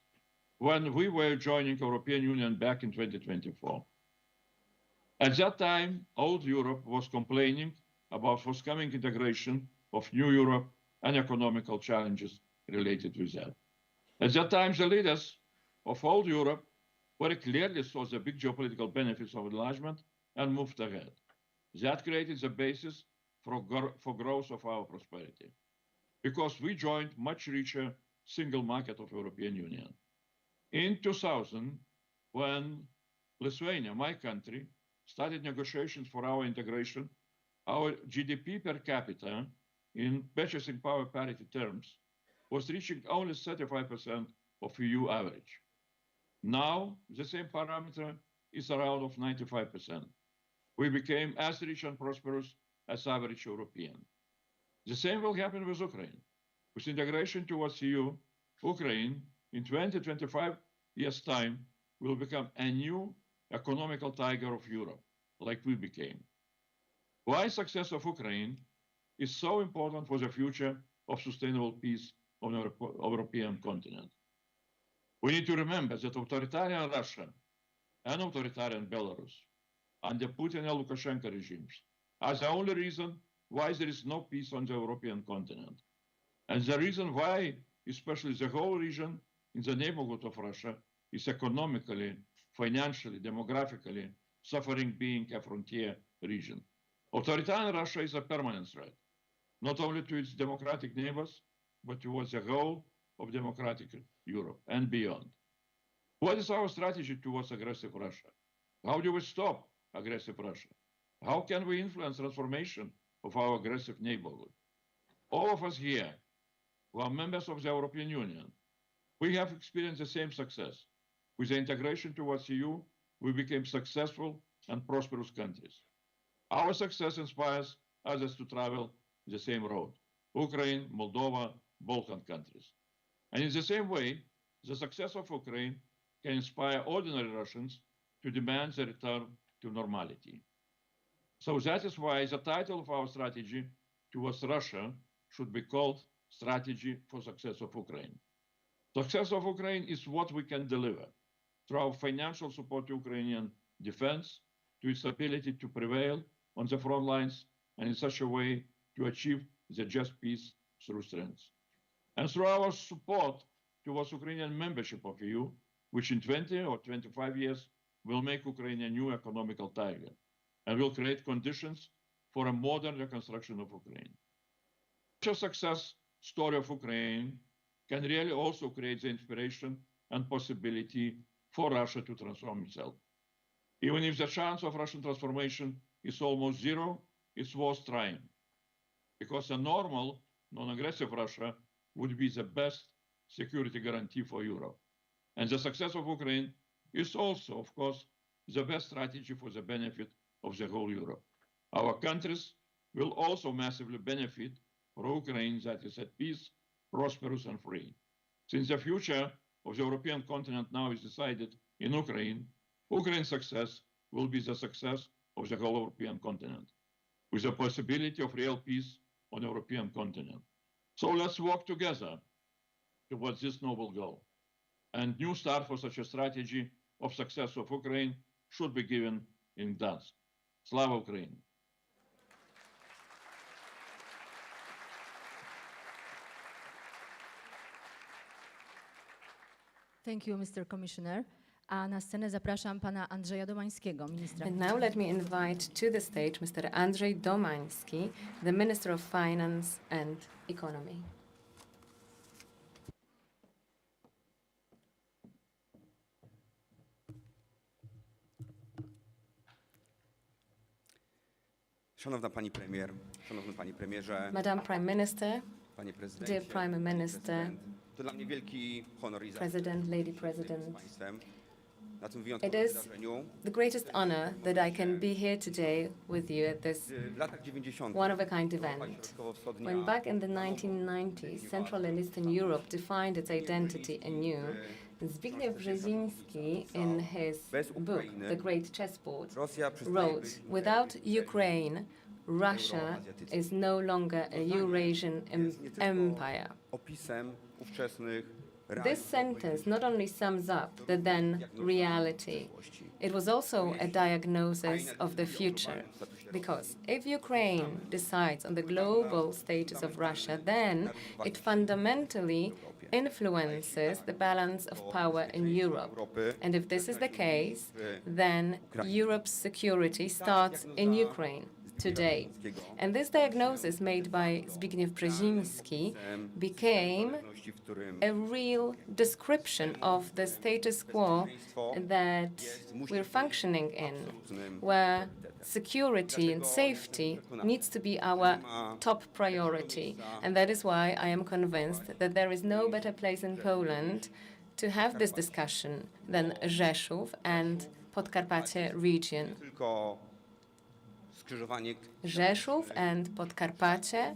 when we were joining European Union back in 2024. At that time, old Europe was complaining about forthcoming integration of new Europe and economical challenges related with that. At that time, the leaders of old Europe very clearly saw the big geopolitical benefits of enlargement and moved ahead. That created the basis for growth of our prosperity, because we joined much richer single market of European Union. In 2000, when Lithuania, my country, started negotiations for our integration, our GDP per capita in purchasing power parity terms was reaching only 35% of EU average. Now, the same parameter is around of 95%. We became as rich and prosperous as average European. The same will happen with Ukraine. With integration towards EU, Ukraine in 20-25 years' time will become a new economical tiger of Europe, like we became. Why success of Ukraine is so important for the future of sustainable peace on the European continent. We need to remember that authoritarian Russia and authoritarian Belarus under Putin and Lukashenko regimes are the only reason why there is no peace on the European continent. And the reason why, especially the whole region in the neighborhood of Russia, is economically, financially, demographically suffering being a frontier region. Authoritarian Russia is a permanent threat, not only to its democratic neighbors, but towards the whole of democratic Europe and beyond. What is our strategy towards aggressive Russia? How do we stop aggressive Russia? How can we influence transformation of our aggressive neighborhood? All of us here, who are members of the European Union, we have experienced the same success. With the integration towards EU, we became successful and prosperous countries. Our success inspires others to travel the same road: Ukraine, Moldova, Balkan countries. And in the same way, the success of Ukraine can inspire ordinary Russians to demand the return to normality. So that is why the title of our strategy towards Russia should be called Strategy for Success of Ukraine. Success of Ukraine is what we can deliver through our financial support to Ukrainian defense, to its ability to prevail on the front lines, and in such a way to achieve the just peace through strength. And through our support towards Ukrainian membership of EU, which in 20 or 25 years will make Ukraine a new economical tiger and will create conditions for a modern reconstruction of Ukraine. Such a success story of Ukraine can really also create the inspiration and possibility for Russia to transform itself. Even if the chance of Russian transformation is almost zero, it's worth trying. because a normal, non-aggressive Russia would be the best security guarantee for Europe. And the success of Ukraine is also, of course, the best strategy for the benefit of the whole Europe. Our countries will also massively benefit from Ukraine that is at peace, prosperous, and free. Since the future of the European continent now is decided in Ukraine, Ukraine's success will be the success of the whole European continent, with the possibility of real peace on the European continent. So let's work together towards this noble goal. And new start for such a strategy of success of Ukraine should be given in Gdańsk. Slava Ukraini! Thank you, Mr. Commissioner. A na scenę zapraszam pana Andrzeja Domańskiego, ministra. And now let me invite to the stage Mr. Andrzej Domański, the Minister of Finance and Economy. Szanowna Pani Premier, Szanowny Panie Premierze, Madam Prime Minister, Panie Prezydencie, dear Prime Minister, Prezydent, to dla mnie wielki honor i President, Lady zaszczyt President. z Państwem na tym It wyjątkowym is wydarzeniu. the greatest honor that I can be here today with you at this W latach 90. one-of-a-kind Europa event. Środkowo-Wschodnia When back in the 1990s, Central and Eastern Europe defined its identity anew, Zbigniew Brzeziński, in his book, The Great Chessboard, Rosja przestaje wrote, być without Ukraine, Russia is no longer a Eurasian empire. opisem ówczesnych This realiów sentence not only sums up the then reality, it was also a diagnosis of the future. Because if Ukraine decides on the global status of Russia, then it fundamentally influences the balance of power in Europe. And if this is the case, then Europe's security starts in Ukraine today. And this diagnosis made by Zbigniew Brzeziński became w którym a real description of the status quo that we're functioning in, where security and safety needs to be our top priority. And that is why I am convinced that there is no better place in Poland to have this discussion than Rzeszów and Podkarpacie region. tylko skrzyżowanie Rzeszów and Podkarpacie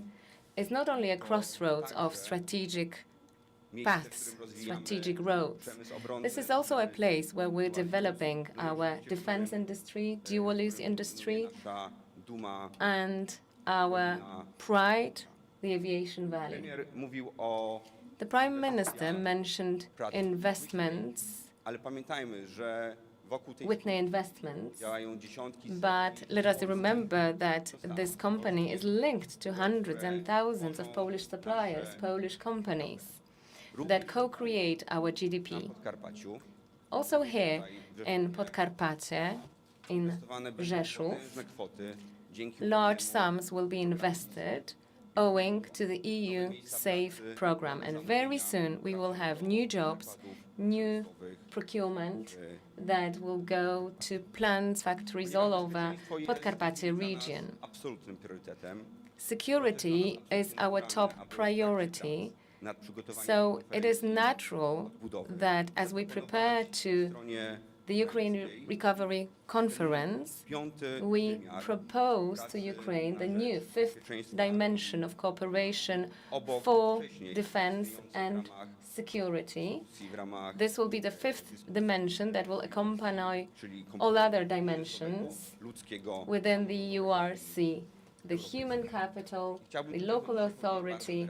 is not only a crossroads of strategic paths, strategic roads. This is also a place where we're developing our defense industry, dual-use industry, nasza duma. and our pride, the aviation valley. Premier mówił o, The Prime Minister mentioned investments, ale pamiętajmy, że wokół tej Whitney Investments, działają dziesiątki, but let us remember that this company is linked to hundreds and thousands of Polish suppliers, Polish companies that co-create our GDP. na Podkarpaciu. Also here in Podkarpacie, in Inwestowane będą Rzeszów, potężne kwoty dzięki large sums will be invested owing to the EU SAFE program. And very soon we will have new jobs, new procurement that will go to plants, factories all over Podkarpacie region. absolutnym priorytetem. Security is our top priority, Nad przygotowaniem so it is natural that as we prepare to stronie the Ukraine Recovery Conference, piąty we wymiar propose to Ukraine the new fifth dimension of cooperation obok for wcześniej defense istniejących and w ramach security. Rosji, w ramach This will be the fifth dimension that will accompany czyli all other dimensions ludzkiego. within the URC, the human capital, the local authority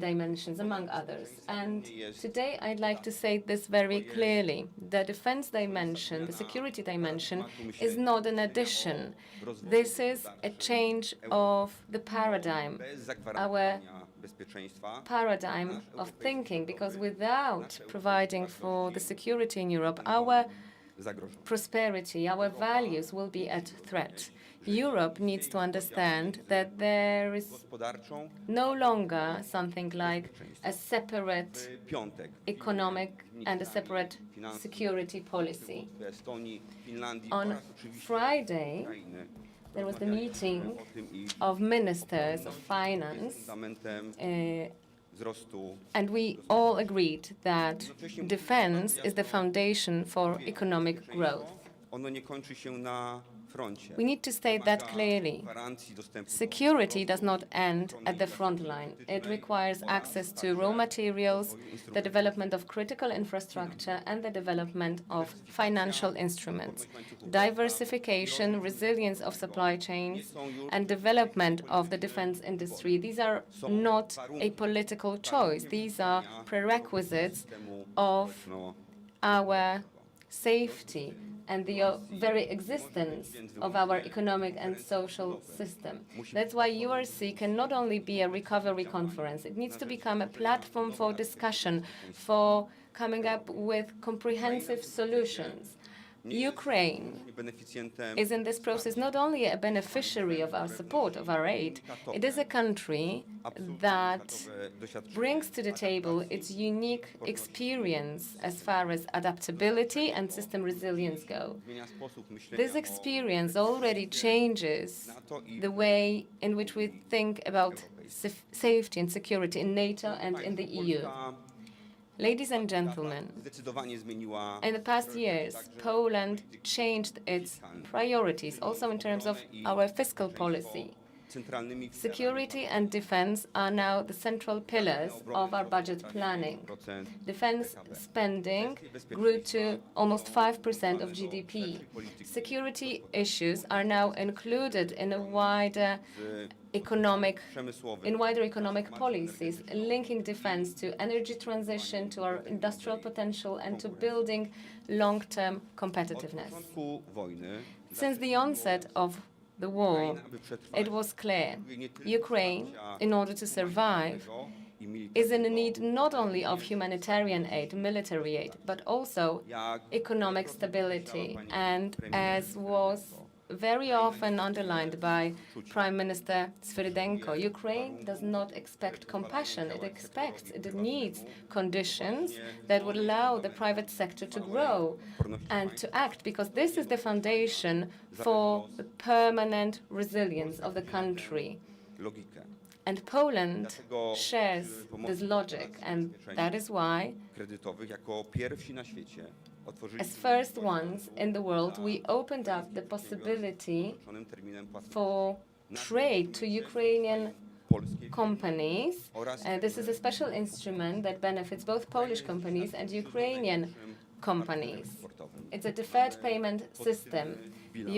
dimensions, among others. And today I'd like to say this very clearly. The defense dimension, the security dimension, is not an addition. This is a change of the paradigm, Bez zagwarantowania bezpieczeństwa paradigm of thinking, because without providing for the security in Europe, our zagrożone. prosperity, our values will be at threat. Europe needs to understand that there is Gospodarczą no longer something like a separate w piątek economic and a separate security policy. w Estonii, Finlandii On oraz oczywiście Friday, Ukrainy there was the meeting of ministers of finance, fundamentem wzrostu and we all agreed that defense is the foundation for economic growth. ono nie kończy się na froncie. We need to state that clearly. Gwarancji dostępu do Security does not end at the front line. It requires access to raw materials, the development of critical infrastructure, and the development of financial instruments. Diversification, resilience of supply chains, and development of the defense industry. These are not a political choice. These are prerequisites of our safety and the very existence of our economic and social system. That's why URC can not only be a recovery conference, it needs to become a platform for discussion, for coming up with comprehensive solutions. Ukraine beneficjentem is in this process not only a beneficiary of our support, of our aid, it is a country that brings to the table its unique experience as far as adaptability and system resilience go. zmienia sposób myślenia This experience already changes the way in which we think about safety and security in NATO and in the EU. Ladies and gentlemen, zdecydowanie zmieniła in the past years, Poland changed its priorities, also in terms of our fiscal policy. centralnymi Security and defense are now the central pillars of our budget planning. Defense spending grew to almost 5% of GDP. Security issues are now included in a wider economic policies, linking defense to energy transition, to our industrial potential, and to building long-term competitiveness. początku wojny Since the onset of the war, it was clear Ukraine, in order to survive, is in need not only of humanitarian aid, military aid, but also economic stability. And as was very often underlined by Prime Minister Svyrydenko, Ukraine does not expect compassion. It needs conditions that would allow the private sector to grow and to act, because this is the foundation for the permanent resilience of the country. logikę. And Poland shares this logic, and that is why, Kredytowych jako pierwsi na świecie otworzyliśmy as first ones in the world, we opened up the possibility określonym terminem płatności for trade to Ukrainian polskiej companies. This is a special instrument that benefits both Polish companies and Ukrainian companies. It's a deferred payment system.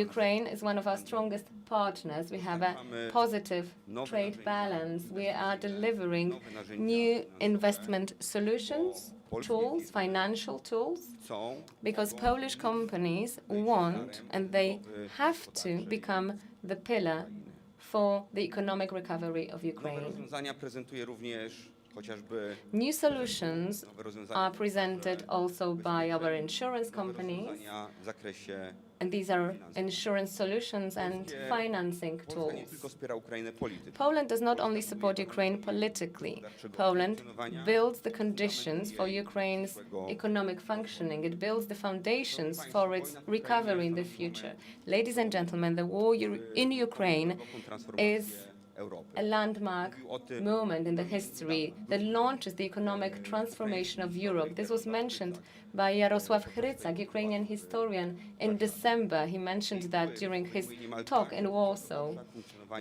Ukraine is one of our strongest partners. We have a positive trade balance. We are delivering new investment solutions, tools, financial tools, są because Polish companies want and they have to become the pillar for the economic recovery of nowe Ukraine. rozwiązania prezentuje również chociażby New solutions nowe rozwiązania are presented also by our insurance companies, rozwiązania w zakresie and these are insurance solutions and financing Polska nie tools. tylko wspiera Ukrainę politycznie. Poland does not only support Ukraine politically. Poland builds the conditions for Ukraine's economic functioning. It builds the foundations for its recovery in the future. Ladies and gentlemen, the war in Ukraine is a landmark moment in the history that launches the economic transformation of Europe. This was mentioned by Jarosław Hrycak, Ukrainian historian, in December. He mentioned that during his talk in Warsaw.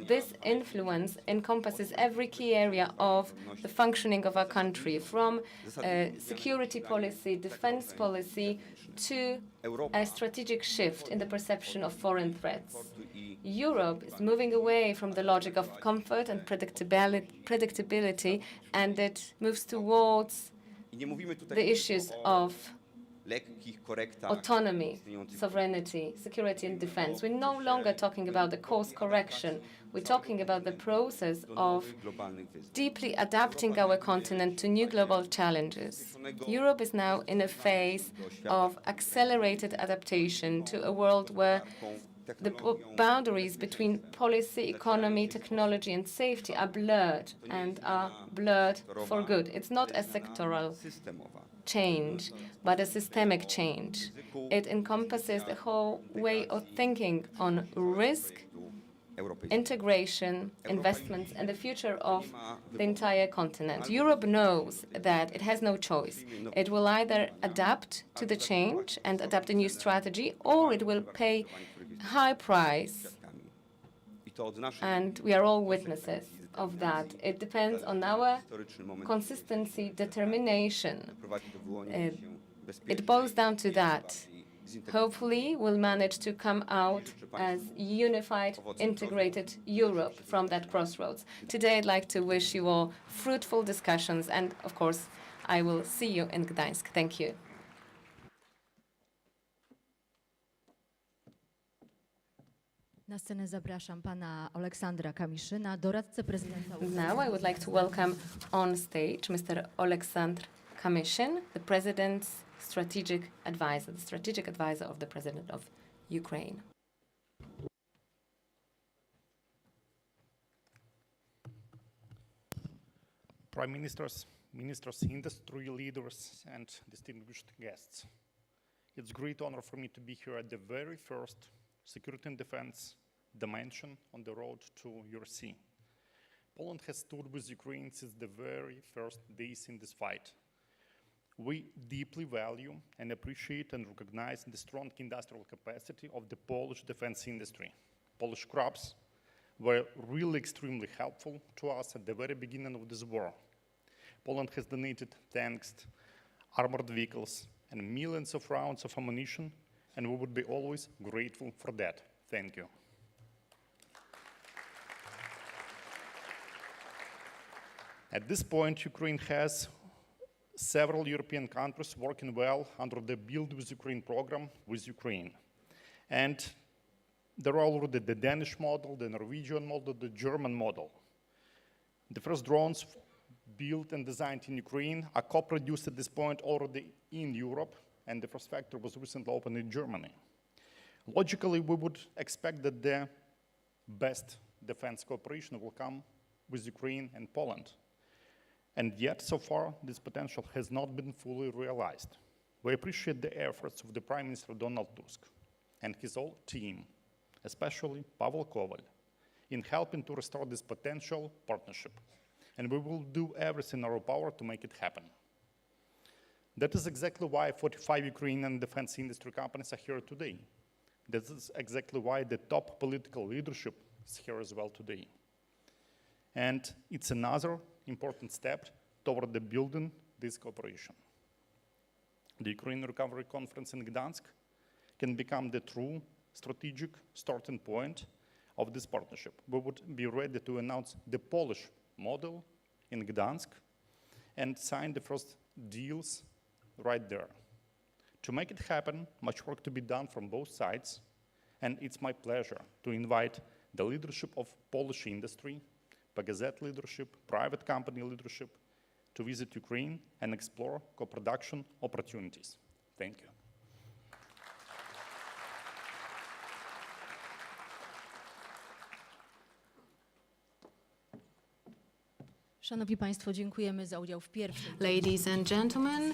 This influence encompasses every key area of the functioning of our country, from security policy, defense policy, to a strategic shift in the perception of foreign threats. Europe is moving away from the logic of comfort and predictability, and it moves towards I nie mówimy tutaj the issues of lekkich korektach autonomy, sovereignty, security and defense. We're no longer talking about the course correction. We're talking about the process of globalnych wyzwań. deeply adapting our continent to new global challenges. Europe is now in a phase of accelerated adaptation to a world where the boundaries between policy, economy, technology, and safety are blurred, and are blurred for good. It's not a sectoral Systemowa. change, but a systemic change. It encompasses the whole way of thinking on risk integration, investments, and the future of the entire continent. Europe knows that it has no choice. It will either adapt to the change and adapt a new strategy, or it will pay a high price. And we are all witnesses of that. It depends on our consistency, determination. It boils down to that. Hopefully, we'll manage to come out as unified, integrated Europe from that crossroads. Today, I'd like to wish you all fruitful discussions, and of course, I will see you in Gdańsk. Thank you. Na scenę zapraszam pana Aleksandra Kamiszyna, doradcę prezydenta Ukrainy. Now I would like to welcome on stage Mr. Oleksandr Kamyshin, the President's strategic advisor of the President of Ukraine. Prime Ministers, Ministers, industry leaders, and distinguished guests. It's a great honor for me to be here at the very first security and defense dimension on the road to URC. Poland has stood with Ukraine since the very first days in this fight. We deeply value and appreciate and recognize the strong industrial capacity of the Polish defense industry. Polish crops were really extremely helpful to us at the very beginning of this war. Poland has donated tanks, armored vehicles, and millions of rounds of ammunition, and we would be always grateful for that. Thank you. At this point, Ukraine has several European countries working well under the Build with Ukraine program with Ukraine. And there are already the Danish model, the Norwegian model, the German model. The first drones built and designed in Ukraine are co-produced at this point already in Europe, and the first factory was recently opened in Germany. Logically, we would expect that the best defense cooperation will come with Ukraine and Poland. And yet, so far, this potential has not been fully realized. We appreciate the efforts of the Prime Minister Donald Tusk and his whole team, especially Pavel Koval, in helping to restore this potential partnership. And we will do everything in our power to make it happen. That is exactly why 45 Ukrainian defense industry companies are here today. That is exactly why the top political leadership is here as well today. And it's another important step toward the building this cooperation. The Ukraine Recovery Conference in Gdańsk can become the true strategic starting point of this partnership. We would be ready to announce the Polish model in Gdańsk and sign the first deals right there. To make it happen, much work to be done from both sides, and it's my pleasure to invite the leadership of Polish industry, Gazette leadership, private company leadership, to visit Ukraine and explore co-production opportunities. Thank you. Szanowni Państwo, dziękujemy za udział w pierwszej. Ladies and gentlemen,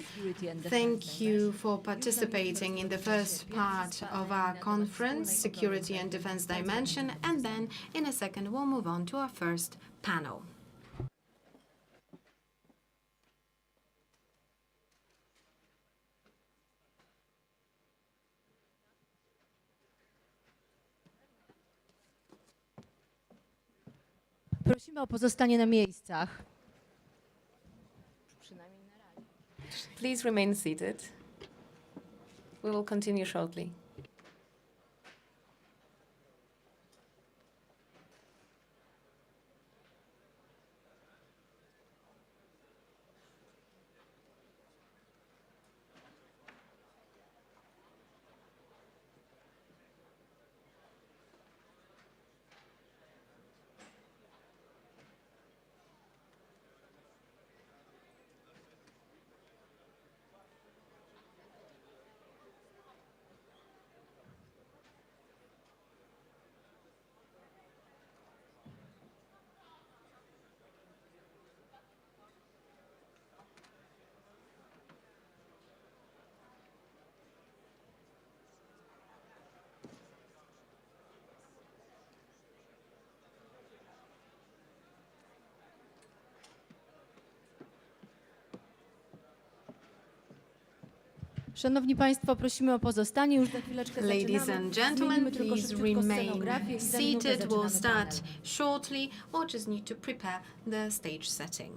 thank you for participating in the first part of our conference, Security and Defense Dimension, and then in a second we'll move on to our first panel. Prosimy o pozostanie na miejscach. Please remain seated. We will continue shortly. Szanowni Państwo, prosimy o pozostanie. Już za chwileczkę Ladies zaczynamy. and gentlemen, Zmienimy tylko please szybciutko remain scenografię i za minutę seated. We'll zaczynamy start panel. shortly, or just need to prepare the stage setting.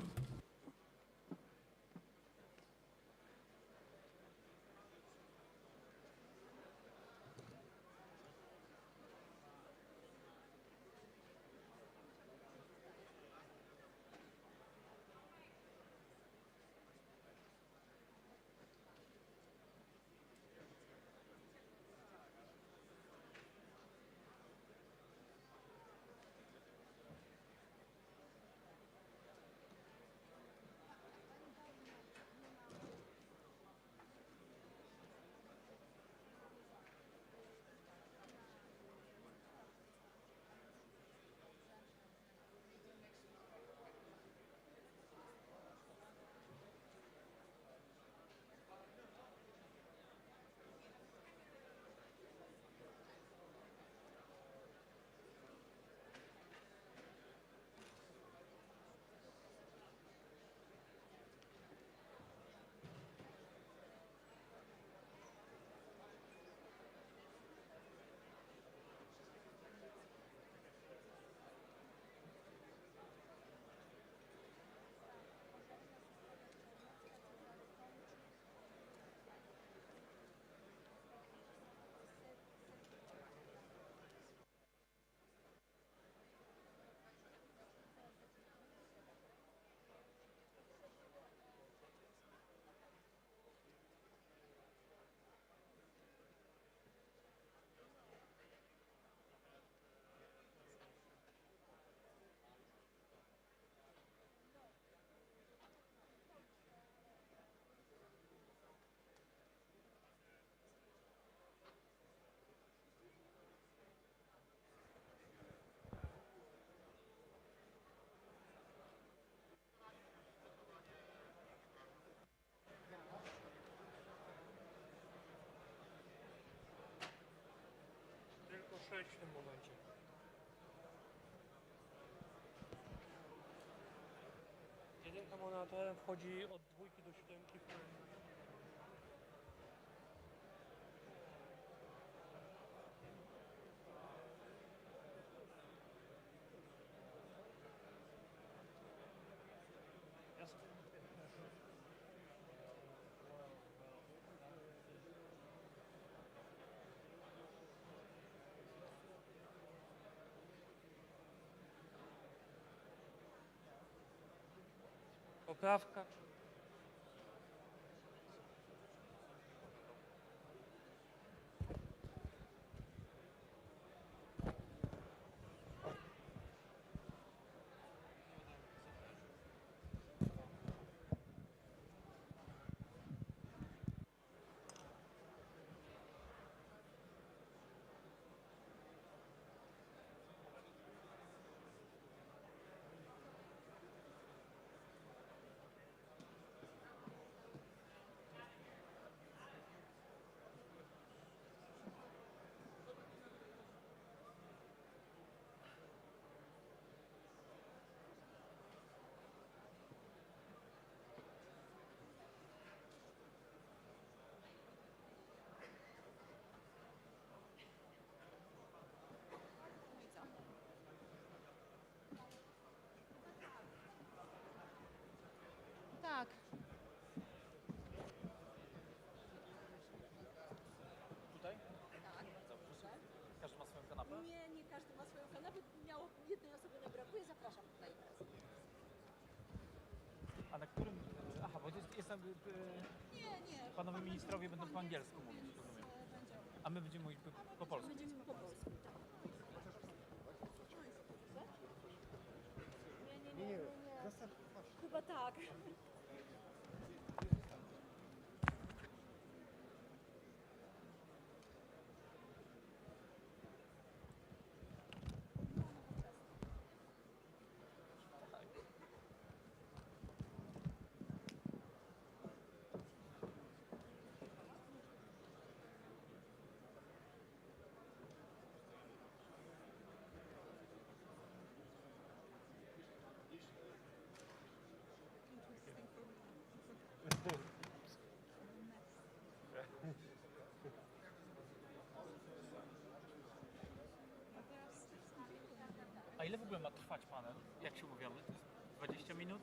Tylko 6 w tym momencie. Jedynka monitorem wchodzi od 2 do 7 w kolejności. Poprawka. Tak. Tutaj? Tak. Każdy ma swoją kanapę? Nie każdy ma swoją kanapę. Jednej osoby nam brakuje. Zapraszam tutaj teraz. A na którym... Aha, bo jestem... Nie. Panowie ministrowie będą po angielsku mówić, rozumiem. A my będziemy mówić po polsku. Będziemy po polsku, tak. Nie. Chyba tak. ile w ogóle ma trwać panel? Jak się umawiamy? To jest 20 minut?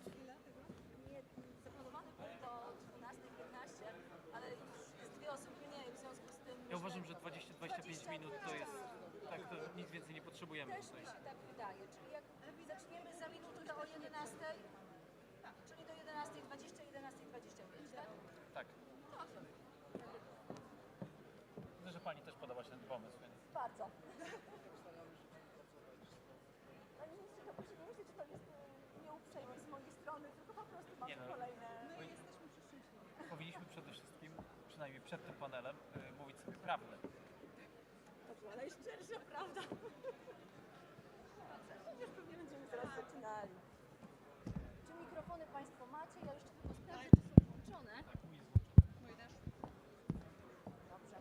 Nie, zaplanowany był do 12:15, ale już jest 2 osoby mniej, w związku z tym... Ja uważam, że 20-25 minut to jest... Tak, to nic więcej nie potrzebujemy. Też mi się tak wydaje, czyli jak zaczniemy za minutę to o 11, czyli do 11:20, 11:25, tak? Tak. Myślę, że pani też podoba się ten pomysł, więc... Bardzo. Panie ministrze, to proszę nie myśleć, że to jest nieuprzejmość z mojej strony, tylko po prostu mamy Nie no. kolejne... Powinniśmy przede wszystkim, przynajmniej przed tym panelem, mówić sobie prawdę. Dobrze, najszczersza prawda. Przecież pewnie będziemy zaraz zaczynali. Czy mikrofony Państwo macie? Ja jeszcze tylko sprawdzę, czy są włączone. Mój też. Dobrze.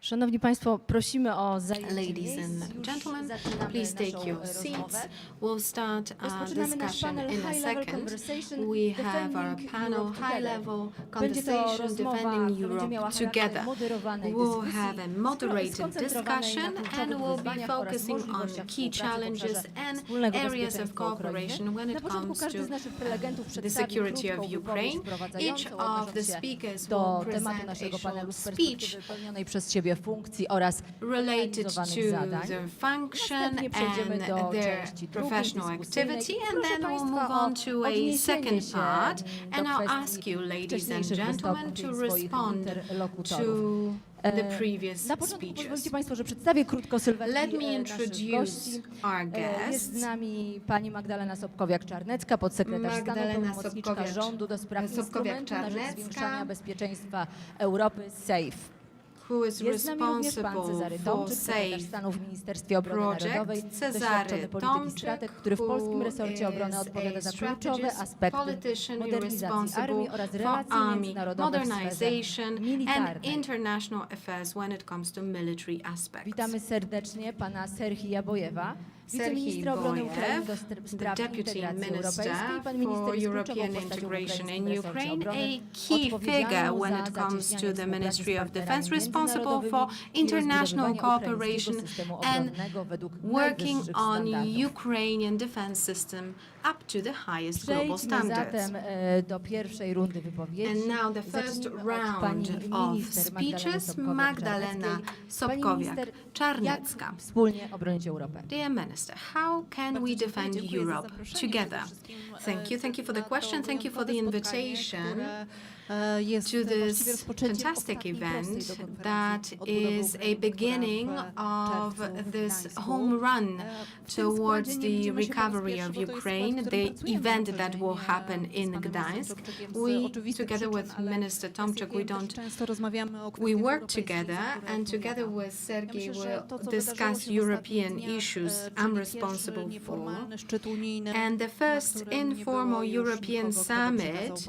Szanowni Państwo, prosimy o zajęcie Ladies miejsc. and Już gentlemen, zaczynamy please take naszą your rozmowę. seats. We'll start our Rozpoczynamy nasz discussion panel in a High Level second. Conversation We have our Defending panel Europe High Together. Level Będzie to Conversation rozmowa, Defending która będzie miała Europe charakter Together. moderowanej We'll dyskusji, have a moderated skoncentrowanej na discussion and kluczowych we'll be wyzwaniach oraz focusing on możliwościach key współpracy w challenges obszarze and wspólnego areas of bezpieczeństwa Ukrainy. cooperation when Na it początku comes każdy z to naszych prelegentów the przedstawi security krótką of wypowiedź Ukraine. Each wprowadzającą, of odnosząc the się speakers do will tematu present naszego a panelu z short perspektywy speech wypełnionej przez Ciebie funkcji oraz related realizowanych to zadań. their function Następnie przejdziemy do and their części drugiej, professional dyskusyjnej. activity, and Proszę then we'll Państwa move o on to a odniesienie second się part, do and I'll kwestii ask you, ladies and wcześniejszych gentlemen, wystąpień to swoich respond interlokutorów. to the previous Na początku pozwolicie speeches. Państwo, że przedstawię krótko sylwetki Let me naszych introduce gości. our Jest z guests. nami pani Magdalena Sobkowiak-Czarnecka, podsekretarz stanu, Magdalena pełnomocniczka rządu do spraw instrumentu na rzecz Sobkowiak-Czarnecka. zwiększania bezpieczeństwa Europy, SAFE. Who is Jest z nami również pan responsible Cezary for Tomczyk, sekretarz SAFE stanu w Ministerstwie Obrony Narodowej, project. doświadczony Cezary polityk i strateg, który w polskim who resorcie obrony is odpowiada a za kluczowe strategist, aspekty politician modernizacji responsible armii oraz for relacji army międzynarodowych w sferze modernization and militarnej. international affairs when it comes to military aspects. Witamy serdecznie pana Serhija Bojewa, Serhij wiceministra obrony Bojew, Ukrainy do the spraw Deputy integracji Minister europejskiej. Pan for minister jest European kluczową postacią w integration ukraińskim in resorcie Ukraine, obrony, a key figure odpowiedzialną when za it comes zacieśnianie to the współpracy Ministry z of Defense, partnerami responsible for międzynarodowymi i international rozbudowywania cooperation ukraińskiego systemu and obronnego według working najwyższych on standardów. Ukrainian defense system up to the highest global Przejdźmy standards. zatem do pierwszej rundy wypowiedzi. And now the first Zacznijmy od round pani of minister speeches, Magdaleny Magdalena Pani minister, Sobkowiak-Czarnecka. jak wspólnie obronić Europę? Dear Minister, how can we defend Europe together? Thank you for the question, thank you for the invitation to this fantastic event that is a beginning of this home run towards the recovery of Ukraine, the event that will happen in Gdańsk. We, together with Minister Tomczyk, we work together, and together with Sergei will discuss European issues I'm responsible for. And the first informal European summit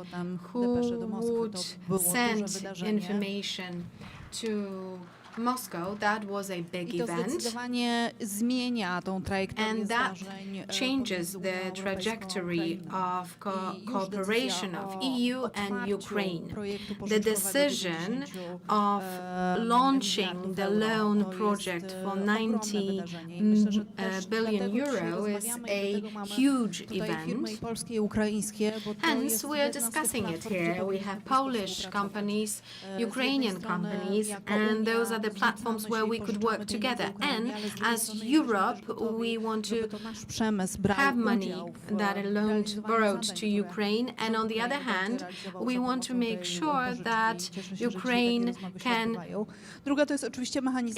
who would send information to Moscow, that was a big event, and that changes the trajectory of cooperation of EU and Ukraine. The decision of launching the loan project for 90 billion euro is a huge event. Hence, we are discussing it here. We have Polish companies, Ukrainian companies, and those are the platforms where we could work together. And as Europe, we want to have money that are loaned, borrowed to Ukraine. And on the other hand, we want to make sure that Ukraine can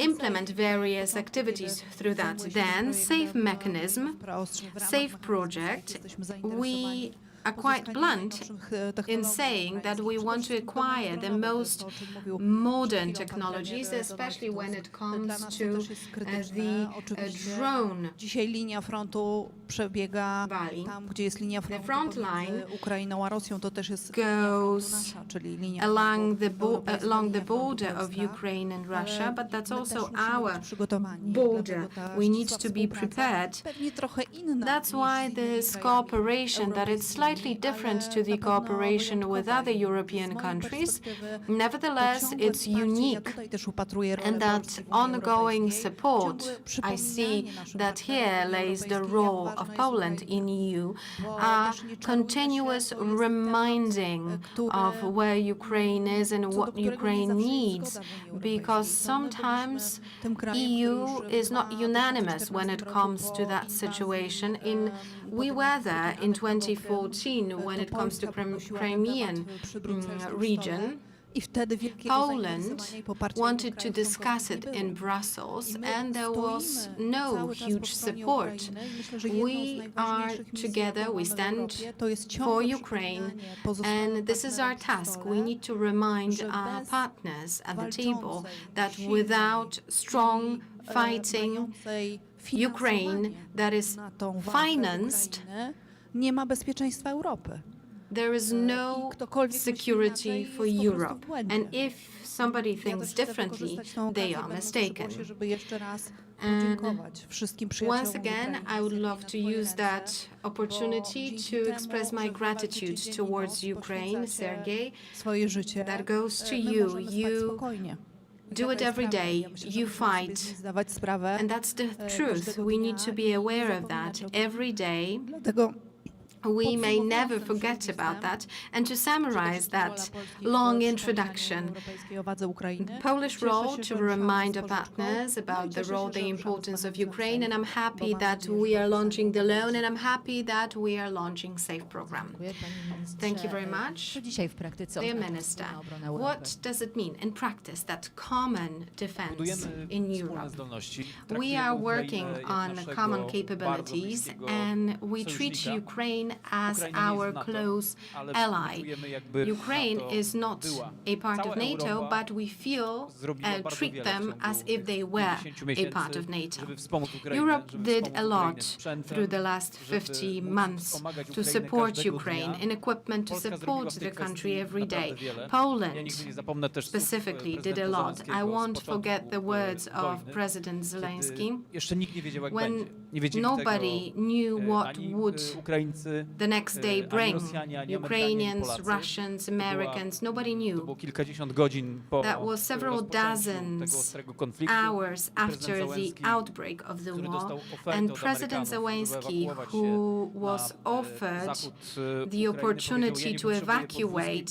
implement various activities through that. Then, SAFE mechanism, SAFE project, we are quite blunt in saying that we want to acquire the most modern technologies, especially when it comes to the drone valley. The front line goes along the border of Ukraine and Russia, but that's also our border. We need to be prepared. That's why this cooperation, that it's slightly slightly different to the cooperation with other European countries. Nevertheless, it's unique, and that ongoing support, I see that here lays the role of Poland in EU, a continuous reminding of where Ukraine is and what Ukraine needs, because sometimes EU is not unanimous when it comes to that situation. We were there in 2014 when it comes to Crimean region. Poland wanted to discuss it in Brussels, and there was no huge support. We are together, we stand for Ukraine, and this is our task. We need to remind our partners at the table that without strong fighting Ukraine that is financed, there is no security for Europe. And if somebody thinks differently, they are mistaken. And once again, I would love to use that opportunity to express my gratitude towards Ukraine, Sergei. That goes to you. You do it every day. You fight. And that's the truth. We need to be aware of that every day. We may never forget about that. And to summarize that long introduction, the Polish role to remind our partners about the role, the importance of Ukraine, and I'm happy that we are launching the loan, and I'm happy that we are launching SAFE program. Thank you very much. Dear Minister, what does it mean in practice, that common defense in Europe? We are working on common capabilities, and we treat Ukraine as our close ally. Ukraine is not a part of NATO, but we treat them as if they were a part of NATO. Europe did a lot through the last 50 months to support Ukraine in equipment, to support the country every day. Poland specifically did a lot. I won't forget the words of President Zelensky when nobody knew what would the next day bring. Ukrainians, Russians, Americans, nobody knew. That was several dozens hours after the outbreak of the war, and President Zelensky, who was offered the opportunity to evacuate,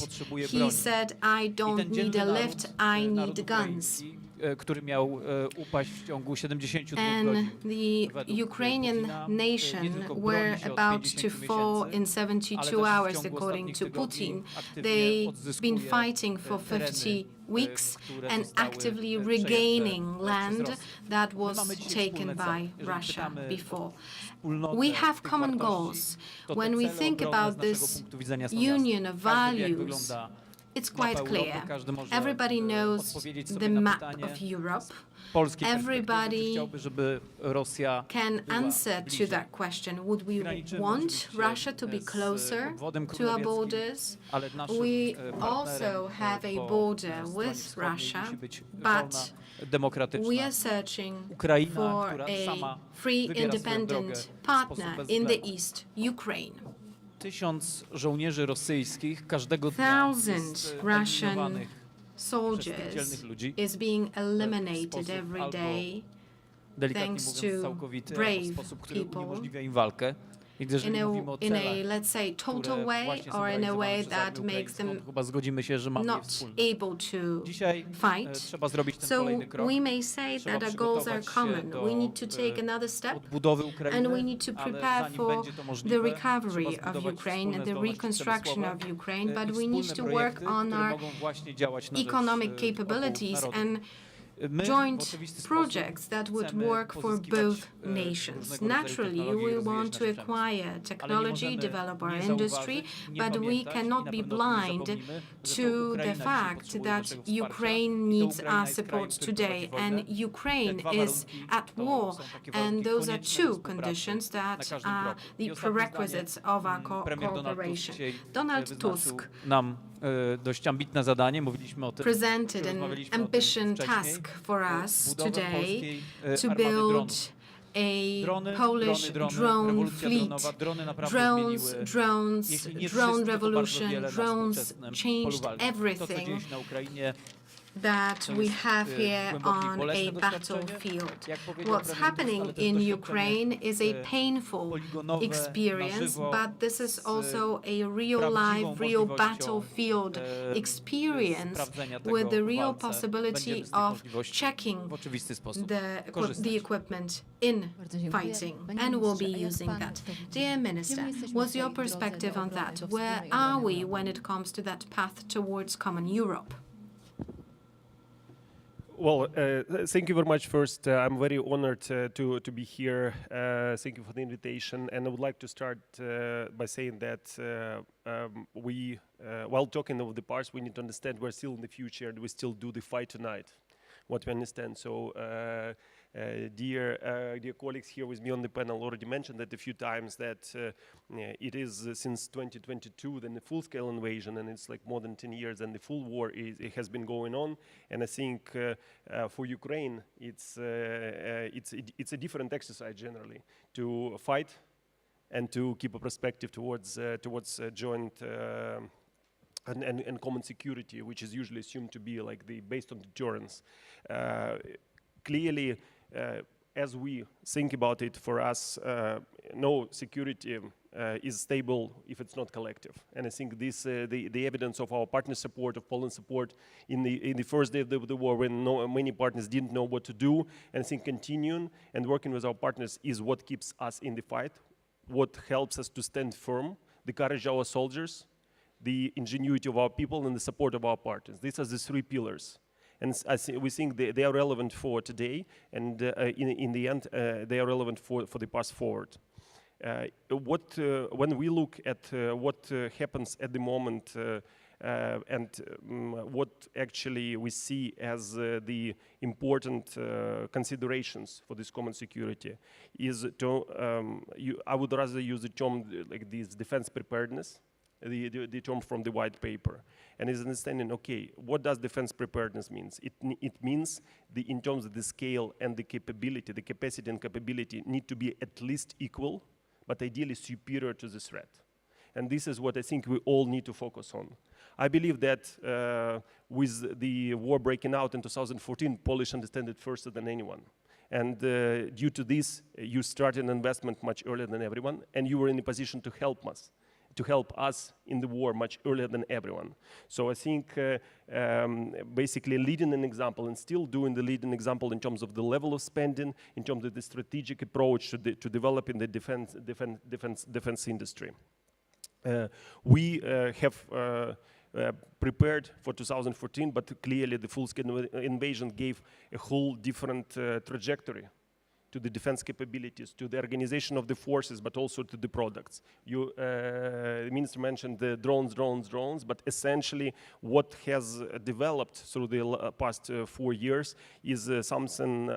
he said, "I don't need a lift, I need guns." And the Ukrainian nation were about to fall in 72 hours, according to Putin. They've been fighting for 50 weeks and actively regaining land that was taken by Russia before. We have common goals. When we think about this union of values, it's quite clear. Everybody knows the map of Europe. Everybody can answer to that question. Would we want Russia to be closer to our borders? We also have a border with Russia, but we are searching for a free, independent partner in the East, Ukraine. 1000 żołnierzy rosyjskich każdego dnia Thousands Russian soldiers is being eliminated every day thanks to brave people im walkę. in a, let's say, total way, or in a way that makes them not able to fight. So we may say that our goals are common. We need to take another step, and we need to prepare for the recovery of Ukraine and the reconstruction of Ukraine, but we need to work on our economic capabilities and joint projects that would work for both nations. Naturally, we want to acquire technology, develop our industry, but we cannot be blind to the fact that Ukraine needs our support today, and Ukraine is at war, and those are two conditions that are the prerequisites of our cooperation. Donald Tusk presented an ambitious task for us today to build a Drony, Polish drony, drone rewolucja fleet. dronowa, drony naprawdę Drones, zmieniły, drones, jeśli nie drone wszystko, to bardzo revolution, wiele na drones współczesnym polu changed walki. To, co everything dzieje się na Ukrainie, that to we jest have here głębokie i on bolesne a doświadczenie. battlefield. Jak powiedział What's premier Tusk, happening ale też in doświadczenie, Ukraine is a painful poligonowe, na experience, żywo, but this is z also a real prawdziwą life, real możliwością, battlefield experience sprawdzenia tego with the w real walce. possibility Będziemy z tych of możliwości checking w oczywisty sposób the korzystać. equipment in Bardzo dziękuję. fighting, Panie and we'll ministrze, a be jak using pan that. to widzi? Dear Gdzie my Minister, jesteśmy what's w your tej drodze perspective do on obrony, that? do Where wspólnej are obrony we Europy? when it comes to that path towards common Europe? Well, thank you very much. First, I'm very honored to be here. Thank you for the invitation. And I would like to start by saying that while talking of the past, we need to understand we're still in the future and we still do the fight tonight. What we understand. So, dear colleagues here with me on the panel already mentioned that a few times that it is since 2022 then the full-scale invasion, and it's like more than 10 years, and the full war it has been going on. And I think for Ukraine, it's a different exercise generally to fight and to keep a perspective towards joint. And common security, which is usually assumed to be like based on deterrence. Clearly, as we think about it, for us, no security is stable if it's not collective. And I think this, the evidence of our partner support, of Poland's support in the first day of the war, when many partners didn't know what to do, and I think continuing and working with our partners is what keeps us in the fight, what helps us to stand firm, the courage of our soldiers, the ingenuity of our people, and the support of our partners. These are the three pillars. And we think they are relevant for today, and in the end, they are relevant for the path forward. When we look at what happens at the moment and what actually we see as the important considerations for this common security is I would rather use the term like this defense preparedness, the term from the white paper, and is understanding, okay, what does defense preparedness means? It means in terms of the scale and the capability, the capacity and capability need to be at least equal, but ideally superior to the threat. And this is what I think we all need to focus on. I believe that with the war breaking out in 2014, Polish understand it faster than anyone. And due to this, you started an investment much earlier than everyone, and you were in a position to help us in the war much earlier than everyone. So I think basically leading an example and still doing the leading example in terms of the level of spending, in terms of the strategic approach to developing the defense industry. We have prepared for 2014, but clearly the full-scale invasion gave a whole different trajectory to the defense capabilities, to the organization of the forces, but also to the products. The minister mentioned the drones, but essentially what has developed through the past 4 years is something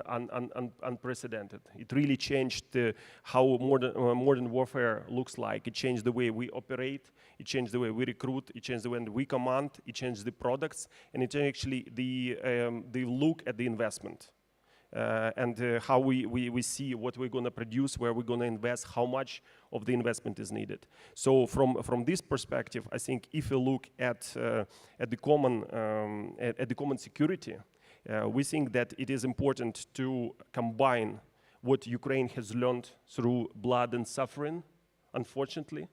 unprecedented. It really changed how modern warfare looks like. It changed the way we operate, it changed the way we recruit, it changed the way we command, it changed the products, and it changed actually the look at the investment. And how we see what we're going to produce, where we're going to invest, how much of the investment is needed. So from this perspective, I think if we look at the common security, we think that it is important to combine what Ukraine has learned through blood and suffering, unfortunately.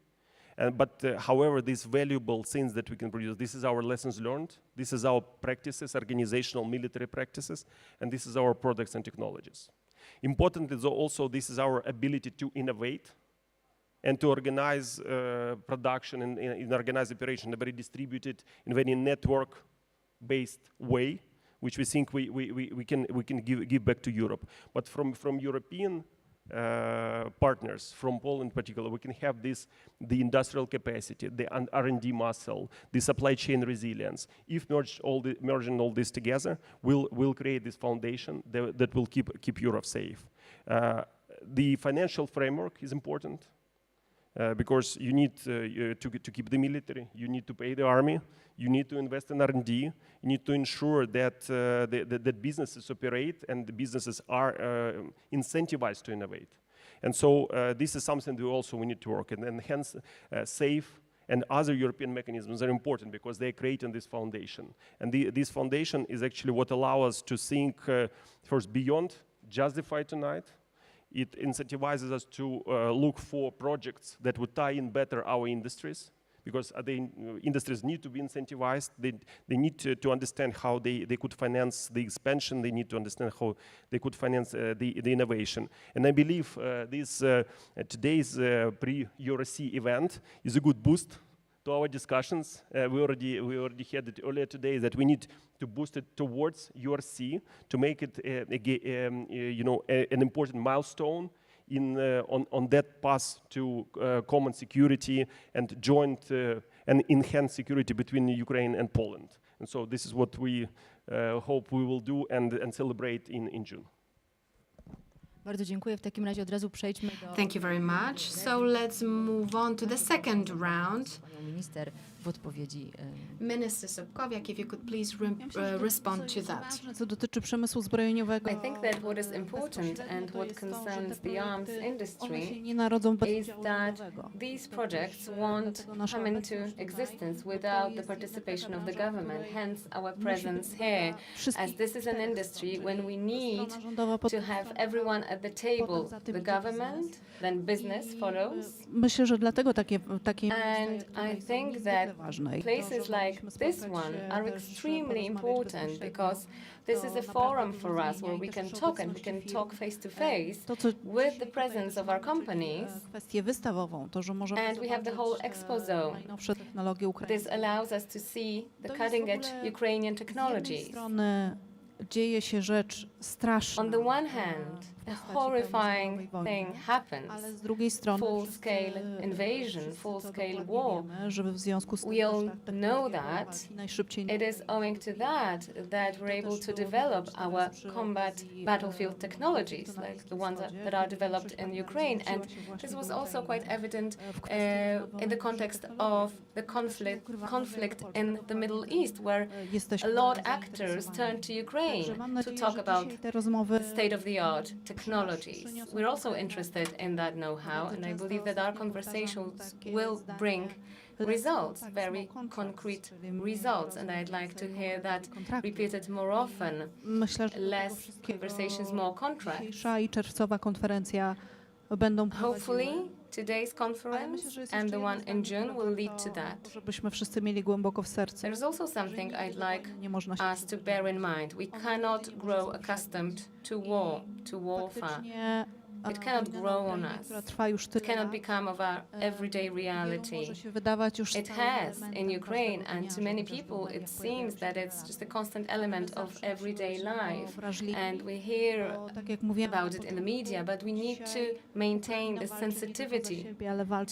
But however, these valuable things that we can produce, this is our lessons learned, this is our practices, organizational military practices, and this is our products and technologies. Important is also this is our ability to innovate and to organize production and organize operation in a very distributed, in a very network-based way, which we think we can give back to Europe. But from European partners, from Poland in particular, we can have the industrial capacity, the R&D muscle, the supply chain resilience. If merging all this together, we'll create this foundation that will keep Europe safe. The financial framework is important. because you need to keep the military, you need to pay the army, you need to invest in R&D, you need to ensure that that businesses operate and the businesses are incentivized to innovate. And so this is something we need to work, and hence SAFE and other European mechanisms are important because they're creating this foundation. And this foundation is actually what allows us to think first beyond just the fight tonight. It incentivizes us to look for projects that would tie in better our industries, because the industries need to be incentivized. They need to understand how they could finance the expansion. They need to understand how they could finance the innovation. And I believe today's pre-URC event is a good boost to our discussions. We already had it earlier today that we need to boost it towards URC to make it an important milestone on that path to common security and joint and enhanced security between Ukraine and Poland. And so this is what we hope we will do and celebrate in June. Bardzo dziękuję. W takim razie od razu przejdźmy do... Thank you very much. So let's move on to the second round. Minister w odpowiedzi. Minister Sobkowiak, if you could please respond to that. Co dotyczy przemysłu zbrojeniowego. I think that what is important and what concerns the arms industry is that these projects won't come into existence without the participation of the government, hence our presence here, as this is an industry when we need to have everyone at the table, the government, then business follows. Myślę, że dlatego takie And I think that places like this one are extremely important because this is a forum for us where we can talk and we can talk face to face with the presence of our companies. And we have the whole expo zone. This allows us to see the cutting edge Ukrainian technologies. Dzieje się rzecz straszna. On the one hand, a horrifying thing happens, full-scale invasion, full-scale war. We all know that. It is owing to that we're able to develop our combat battlefield technologies, like the ones that are developed in Ukraine. And this was also quite evident in the context of the conflict in the Middle East, where a lot of actors turned to Ukraine to talk about state-of-the-art technologies. We're also interested in that know-how, and I believe that our conversations will bring results, very concrete results, and I'd like to hear that repeated more often. Less conversations, more contracts. Hopefully, today's conference and the one in June will lead to that. There's also something I'd like us to bear in mind. We cannot grow accustomed to war, to warfare. It cannot grow on us. It cannot become of our everyday reality. It has in Ukraine, and to many people it seems that it's just a constant element of everyday life. And we hear about it in the media, but we need to maintain the sensitivity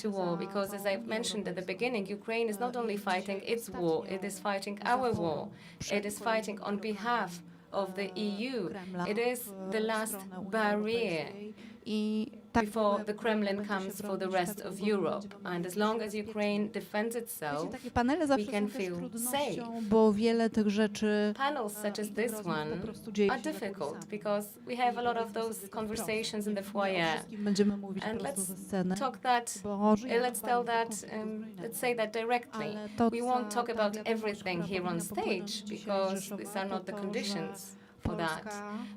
to war, because as I mentioned at the beginning, Ukraine is not only fighting its war, it is fighting our war. It is fighting on behalf of the EU. It is the last barrier before the Kremlin comes for the rest of Europe. And as long as Ukraine defends itself, we can feel safe. Panels such as this one are difficult because we have a lot of those conversations in the foyer. And let's say that directly. We won't talk about everything here on stage because these are not the conditions for that.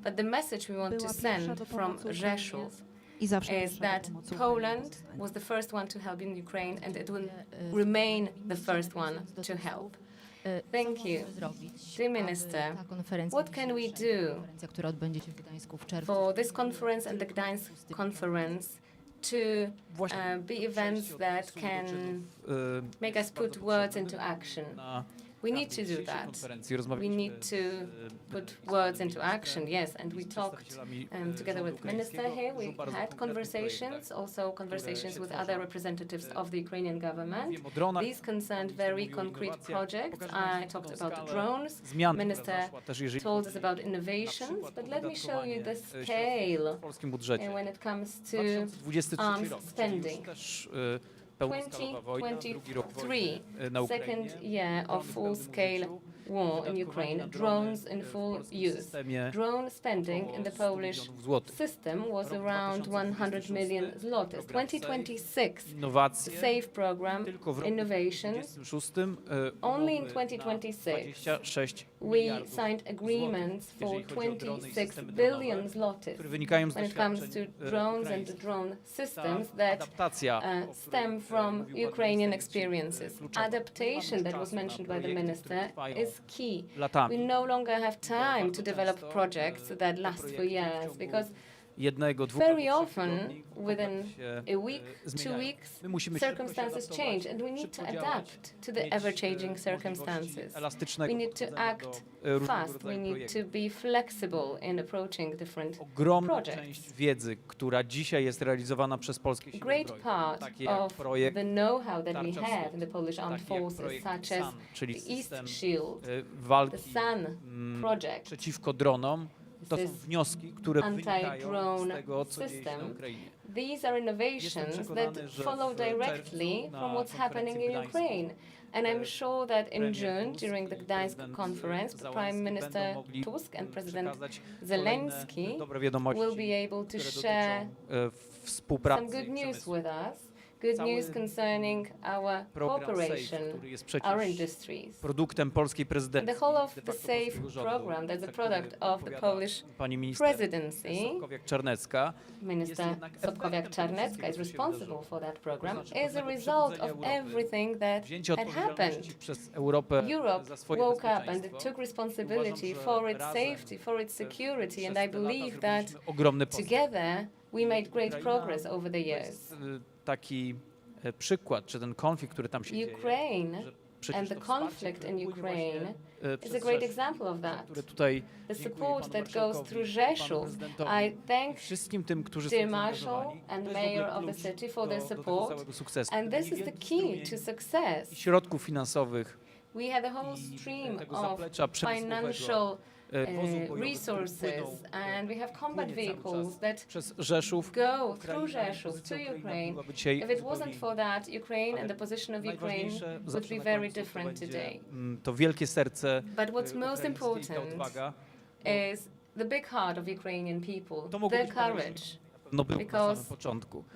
But the message we want to send from Rzeszów is that Poland was the first one to help in Ukraine, and it will remain the first one to help. Thank you. Dear Minister, what can we do for this conference and the Gdańsk conference to be events that can make us put words into action? We need to do that. We need to put words into action, yes, and we talked together with the minister here. We had conversations, also conversations with other representatives of the Ukrainian government. These concerned very concrete projects. I talked about drones. The minister told us about innovations, but let me show you the scale when it comes to arms spending. pełnoskalowa wojna, drugi rok wojny 2023, na Ukrainie. second year of full-scale war in Ukraine, drones in full use. Drone spending in the Polish system was around 100 million zlotys. 2026, SAFE program, innovations, only in 2026, we signed agreements for 26 billion zlotys when it comes to drones and drone systems that stem from Ukrainian experiences. Adaptation that was mentioned by the minister is key. We no longer have time to develop projects that last for years because very often, within a week, 2 weeks, circumstances change and we need to adapt to the ever-changing circumstances. We need to act fast, we need to be flexible in approaching different projects. Wiedzy, która dzisiaj jest realizowana przez polskie siły Great zbrojne. part of the know-how that we have in the Polish armed forces, such as czyli the East system Shield, the walki Sun project, przeciwko dronom, to są wnioski, które wynikają z tego, co dzieje się na system. Ukrainie. These are innovations that follow directly from what's happening in Ukraine. And I'm sure that in June, during the Gdańsk conference, Prime Minister Tusk and President Zelensky will be able to share some good news with us. Good news concerning our cooperation, our industries. Produktem polskiej The prezydencji. whole of the SAFE program, that's a product of the Polish presidency. Sobkowiak-Czarnecka. Minister Sobkowiak-Czarnecka is responsible for that program, is a result of everything that had happened. Europe woke up and it took responsibility for its safety, for its security, and I believe that together we made great progress over the years. Taki przykład, czy ten konflikt, który tam się dzieje. Ukraine and the conflict in Ukraine is a great example of that. The support that goes through Rzeszów. I thank dear Marshal and Mayor of the city for their support. And this is the key to success. Środków finansowych. We have a whole stream of financial resources, and we have combat vehicles that go through Rzeszów to Ukraine. If it wasn't for that, Ukraine and the position of Ukraine would be very different today. To wielkie serce. But what's most important is the big heart of Ukrainian people, their courage. Because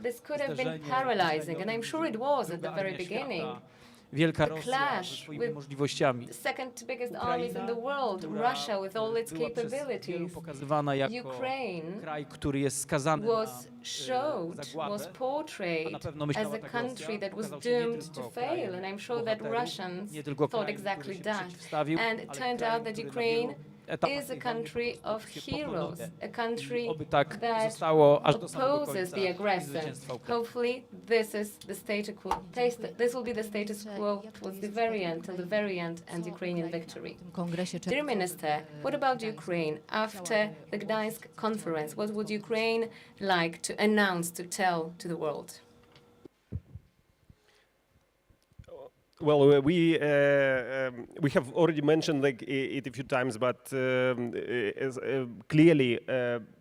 this could have been paralyzing, and I'm sure it was at the very beginning. Wielka The Rosja clash ze swoimi with możliwościami. the second biggest armies in the world, Russia with all its capabilities. Pokazywana jako kraj, który jest skazany was showed, was portrayed as a country that was doomed to fail, and I'm sure that Russians thought exactly that. And it turned out that Ukraine is a country of heroes, a country that opposes the aggressor. Hopefully, this is the status quo. This will be the status quo towards the very end, till the very end, and Ukrainian victory. Dear Minister, what about Ukraine after the Gdańsk conference? What would Ukraine like to announce, to tell to the world? Well, we have already mentioned it a few times, but clearly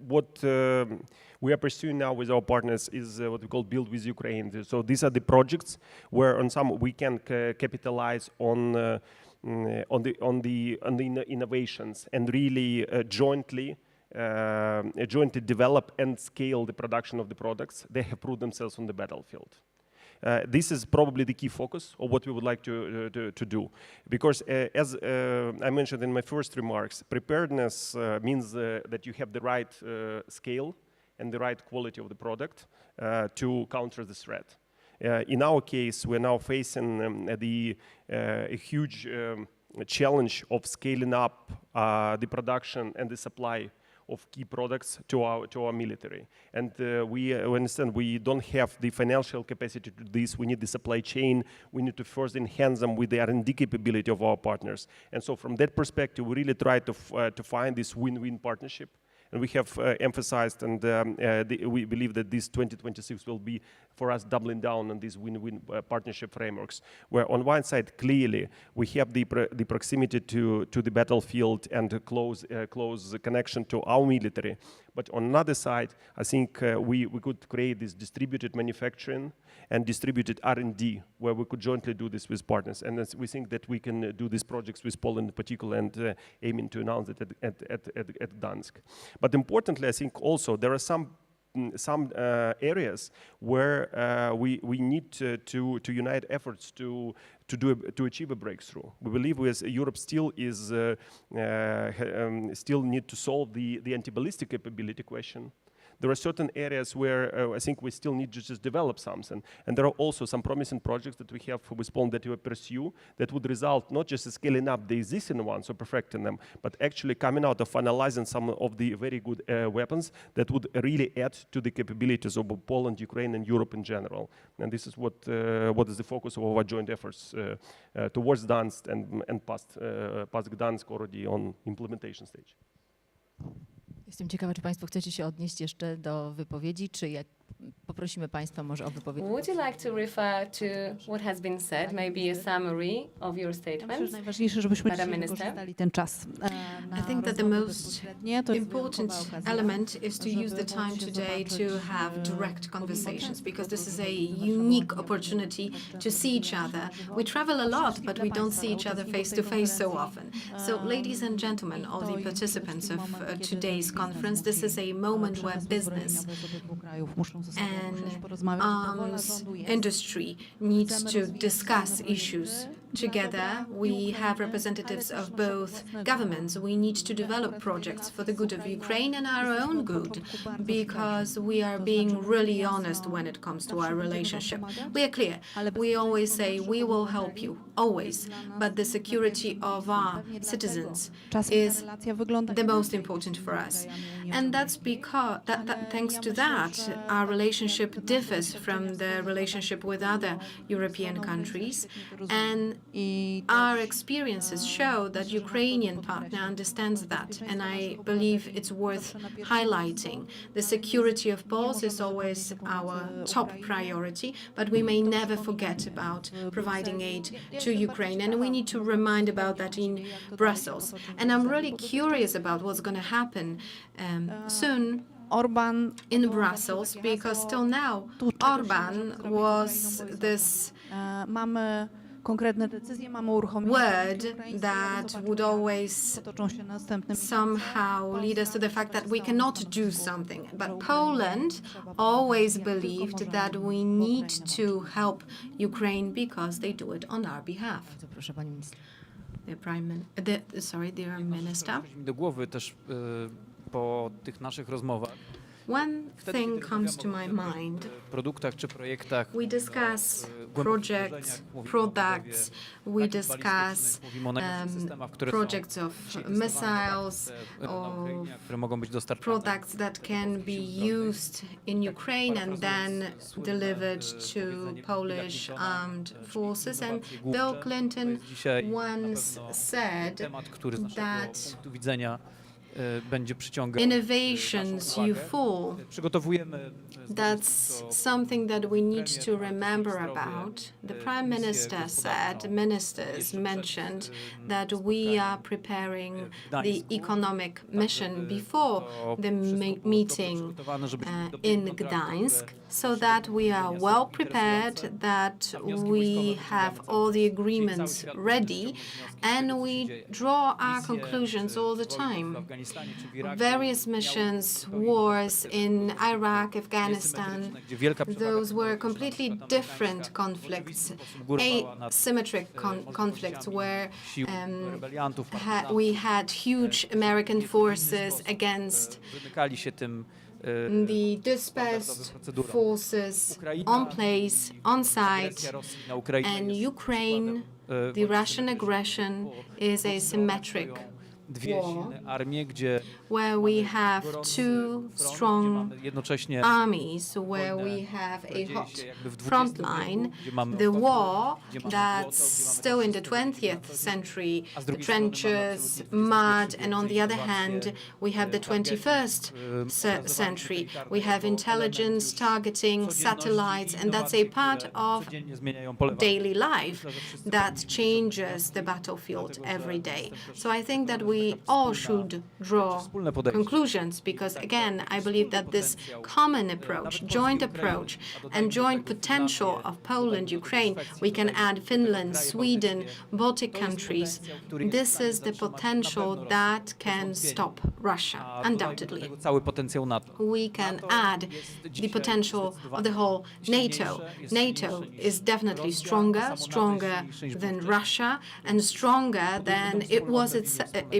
what we are pursuing now with our partners is what we call Build with Ukraine. So these are the projects where on some we can capitalize on the innovations and really jointly develop and scale the production of the products. They have proved themselves on the battlefield. This is probably the key focus of what we would like to do. Because as I mentioned in my first remarks, preparedness means that you have the right scale and the right quality of the product to counter the threat. In our case, we're now facing a huge challenge of scaling up the production and the supply of key products to our military. And we understand we don't have the financial capacity to do this. We need the supply chain. We need to first enhance them with the R&D capability of our partners. And so from that perspective, we really try to find this win-win partnership. And we have emphasized, and we believe that this 2026 will be for us doubling down on these win-win partnership frameworks, where on one side, clearly, we have the proximity to the battlefield and a close connection to our military. But on another side, I think we could create this distributed manufacturing and distributed R&D, where we could jointly do this with partners. And we think that we can do these projects with Poland in particular, and aiming to announce it at Gdańsk. But importantly, I think also there are some areas where we need to unite efforts to achieve a breakthrough. We believe Europe still need to solve the anti-ballistic capability question. There are certain areas where I think we still need to just develop something. And there are also some promising projects that we have with Poland that we pursue that would result not just in scaling up the existing ones or perfecting them, but actually coming out of finalizing some of the very good weapons that would really add to the capabilities of Poland, Ukraine, and Europe in general. And this is what is the focus of our joint efforts towards Gdańsk and past Gdańsk already on implementation stage. Jestem ciekawa, czy Państwo chcecie się odnieść jeszcze do wypowiedzi, czy jak poprosimy Państwa może o wypowiedź. Would you like to refer to what has been said, maybe a summary of your statements? Najważniejsze, żebyśmy dzisiaj wykorzystali ten czas. I think that the most important element is to use the time today to have direct conversations, because this is a unique opportunity to see each other. We travel a lot, but we don't see each other face to face so often. So, ladies and gentlemen, all the participants of today's conference, this is a moment where business and arms industry needs to discuss issues together. We have representatives of both governments. We need to develop projects for the good of Ukraine and our own good, because we are being really honest when it comes to our relationship. We are clear. We always say we will help you, always, but the security of our citizens is the most important for us. And that's because, thanks to that, our relationship differs from the relationship with other European countries, and our experiences show that Ukrainian partner understands that, and I believe it's worth highlighting. The security of Poles is always our top priority, but we may never forget about providing aid to Ukraine, and we need to remind about that in Brussels. And I'm really curious about what's going to happen soon in Brussels, because till now Orban was this word that would always somehow lead us to the fact that we cannot do something. But Poland always believed that we need to help Ukraine because they do it on our behalf. Dear Minister. Do głowy też po tych naszych rozmowach. One thing comes to my mind. We discuss projects, products, we discuss projects of missiles, of products that can be used in Ukraine and then delivered to Polish armed forces. And Bill Clinton once said that innovations you fool. That's something that we need to remember about. The Prime Minister said, ministers mentioned that we are preparing the economic mission before the meeting in Gdańsk, so that we are well prepared, that we have all the agreements ready, and we draw our conclusions all the time. Various missions, wars in Iraq, Afghanistan, those were completely different conflicts, asymmetric conflicts where we had huge American forces against the dispersed forces on place, on site, and Ukraine, the Russian aggression is asymmetric dwie silne armie, gdzie where we have two strong jednocześnie armies, where we have a hot front line, the war that's still in the 20th century, the trenches, mud, and on the other hand, we have the 21st century. We have intelligence, targeting, satellites, and that's a part of daily life that changes the battlefield every day. So I think that we all should draw conclusions because, again, I believe that this common approach, joint approach, and joint potential of Poland, Ukraine, we can add Finland, Sweden, Baltic countries. This is the potential that can stop Russia, undoubtedly. We can add the potential of the whole NATO. NATO is definitely stronger than Russia and stronger than it was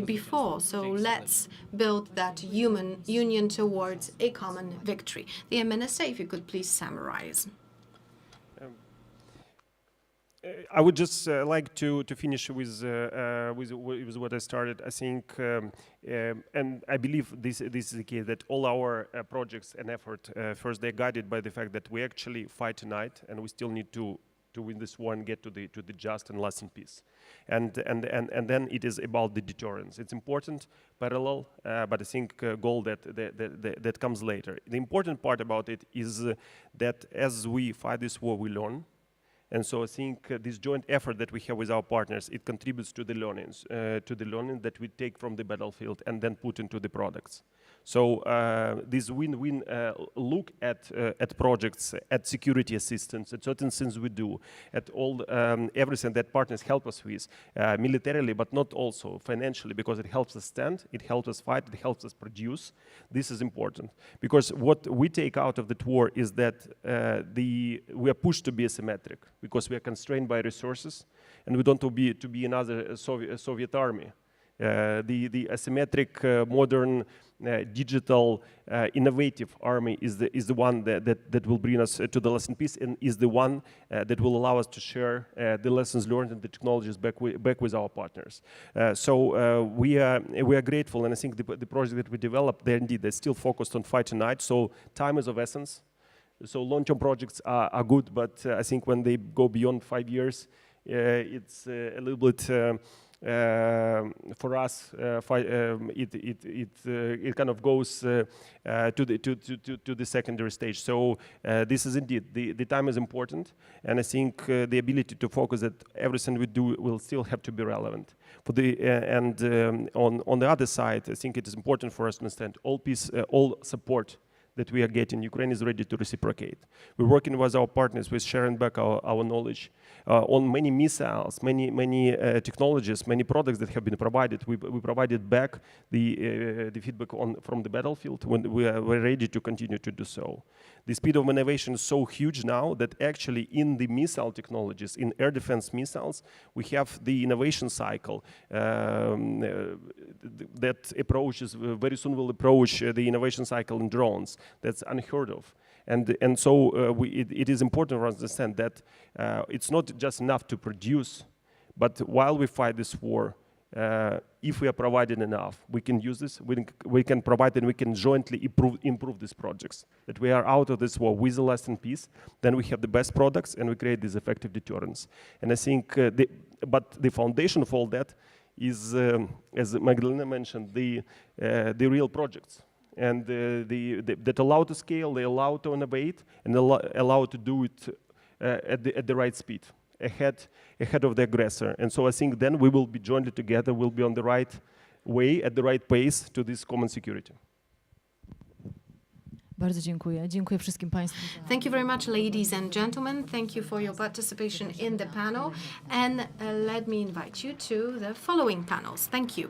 before. So let's build that human union towards a common victory. The Minister, if you could please summarize. I would just like to finish with what I started. I think, and I believe this is the case, that all our projects and effort, first they're guided by the fact that we actually fight tonight, and we still need to win this war and get to the just and lasting peace. And then it is about the deterrence. It's important, parallel, but I think goal that comes later. The important part about it is that as we fight this war, we learn. And so I think this joint effort that we have with our partners, it contributes to the learnings, that we take from the battlefield and then put into the products. So this win-win look at projects, at security assistance, at certain things we do, at all everything that partners help us with, militarily, but not also financially, because it helps us stand, it helps us fight, it helps us produce. This is important because what we take out of the war is that we are pushed to be asymmetric because we are constrained by resources, and we don't want to be another Soviet army. The asymmetric, modern, digital, innovative army is the one that will bring us to the lasting peace, and is the one that will allow us to share the lessons learned and the technologies back with our partners. So we are grateful, and I think the project that we developed, they're still focused on fight tonight. So time is of essence. So long-term projects are good, but I think when they go beyond 5 years, it's a little bit. For us, it kind of goes to the secondary stage. So this is indeed the time is important, and I think the ability to focus that everything we do will still have to be relevant. For on the other side, I think it is important for us to understand all support that we are getting. Ukraine is ready to reciprocate. We're working with our partners, with sharing back our knowledge on many missiles, many technologies, many products that have been provided. We provided back the feedback from the battlefield when we're ready to continue to do so. The speed of innovation is so huge now that actually in the missile technologies, in air defense missiles, we have the innovation cycle that approaches, very soon will approach the innovation cycle in drones. That's unheard of. And so it is important for us to understand that it's not just enough to produce, but while we fight this war, if we are providing enough, we can use this, we can provide and we can jointly improve these projects. That we are out of this war with a lasting peace, then we have the best products and we create this effective deterrence. And I think, but the foundation of all that is, as Magdalena mentioned, the real projects. And that allow to scale, they allow to innovate, and allow to do it at the right speed, ahead of the aggressor. And so I think then we will be jointly together, we'll be on the right way, at the right pace to this common security. Bardzo dziękuję. Dziękuję wszystkim Państwu. Thank you very much, ladies and gentlemen. Thank you for your participation in the panel. And let me invite you to the following panels. Thank you.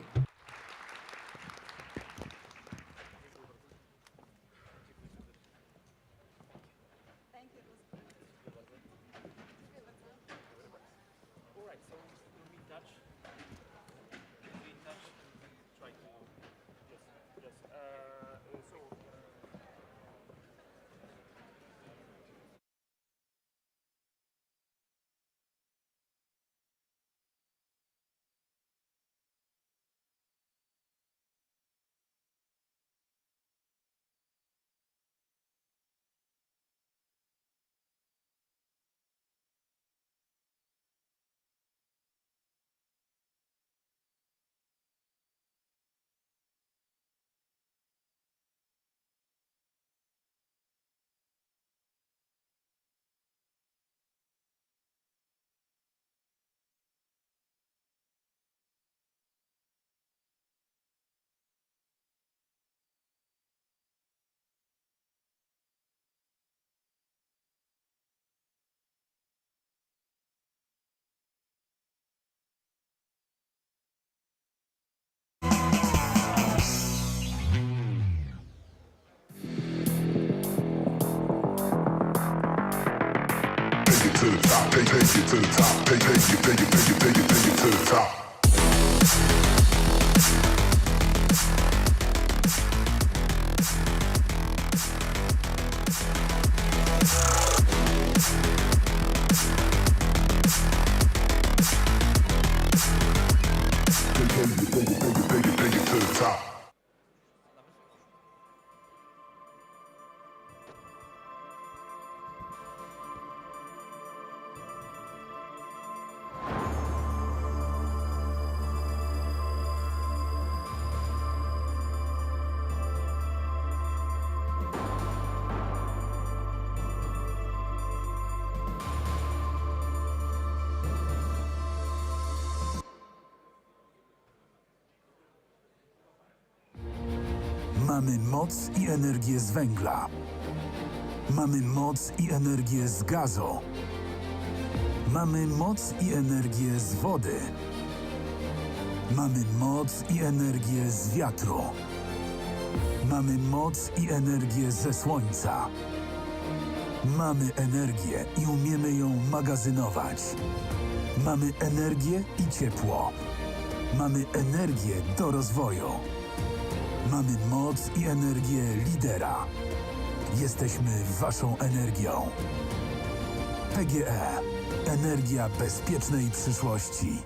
to the top, take it to the top, take it to the top. Take it to the top. Mamy moc i energię z węgla. Mamy moc i energię z gazu. Mamy moc i energię z wody. Mamy moc i energię z wiatru. Mamy moc i energię ze słońca. Mamy energię i umiemy ją magazynować. Mamy energię i ciepło. Mamy energię do rozwoju. Mamy moc i energię lidera. Jesteśmy waszą energią. PGE. Energia bezpiecznej przyszłości.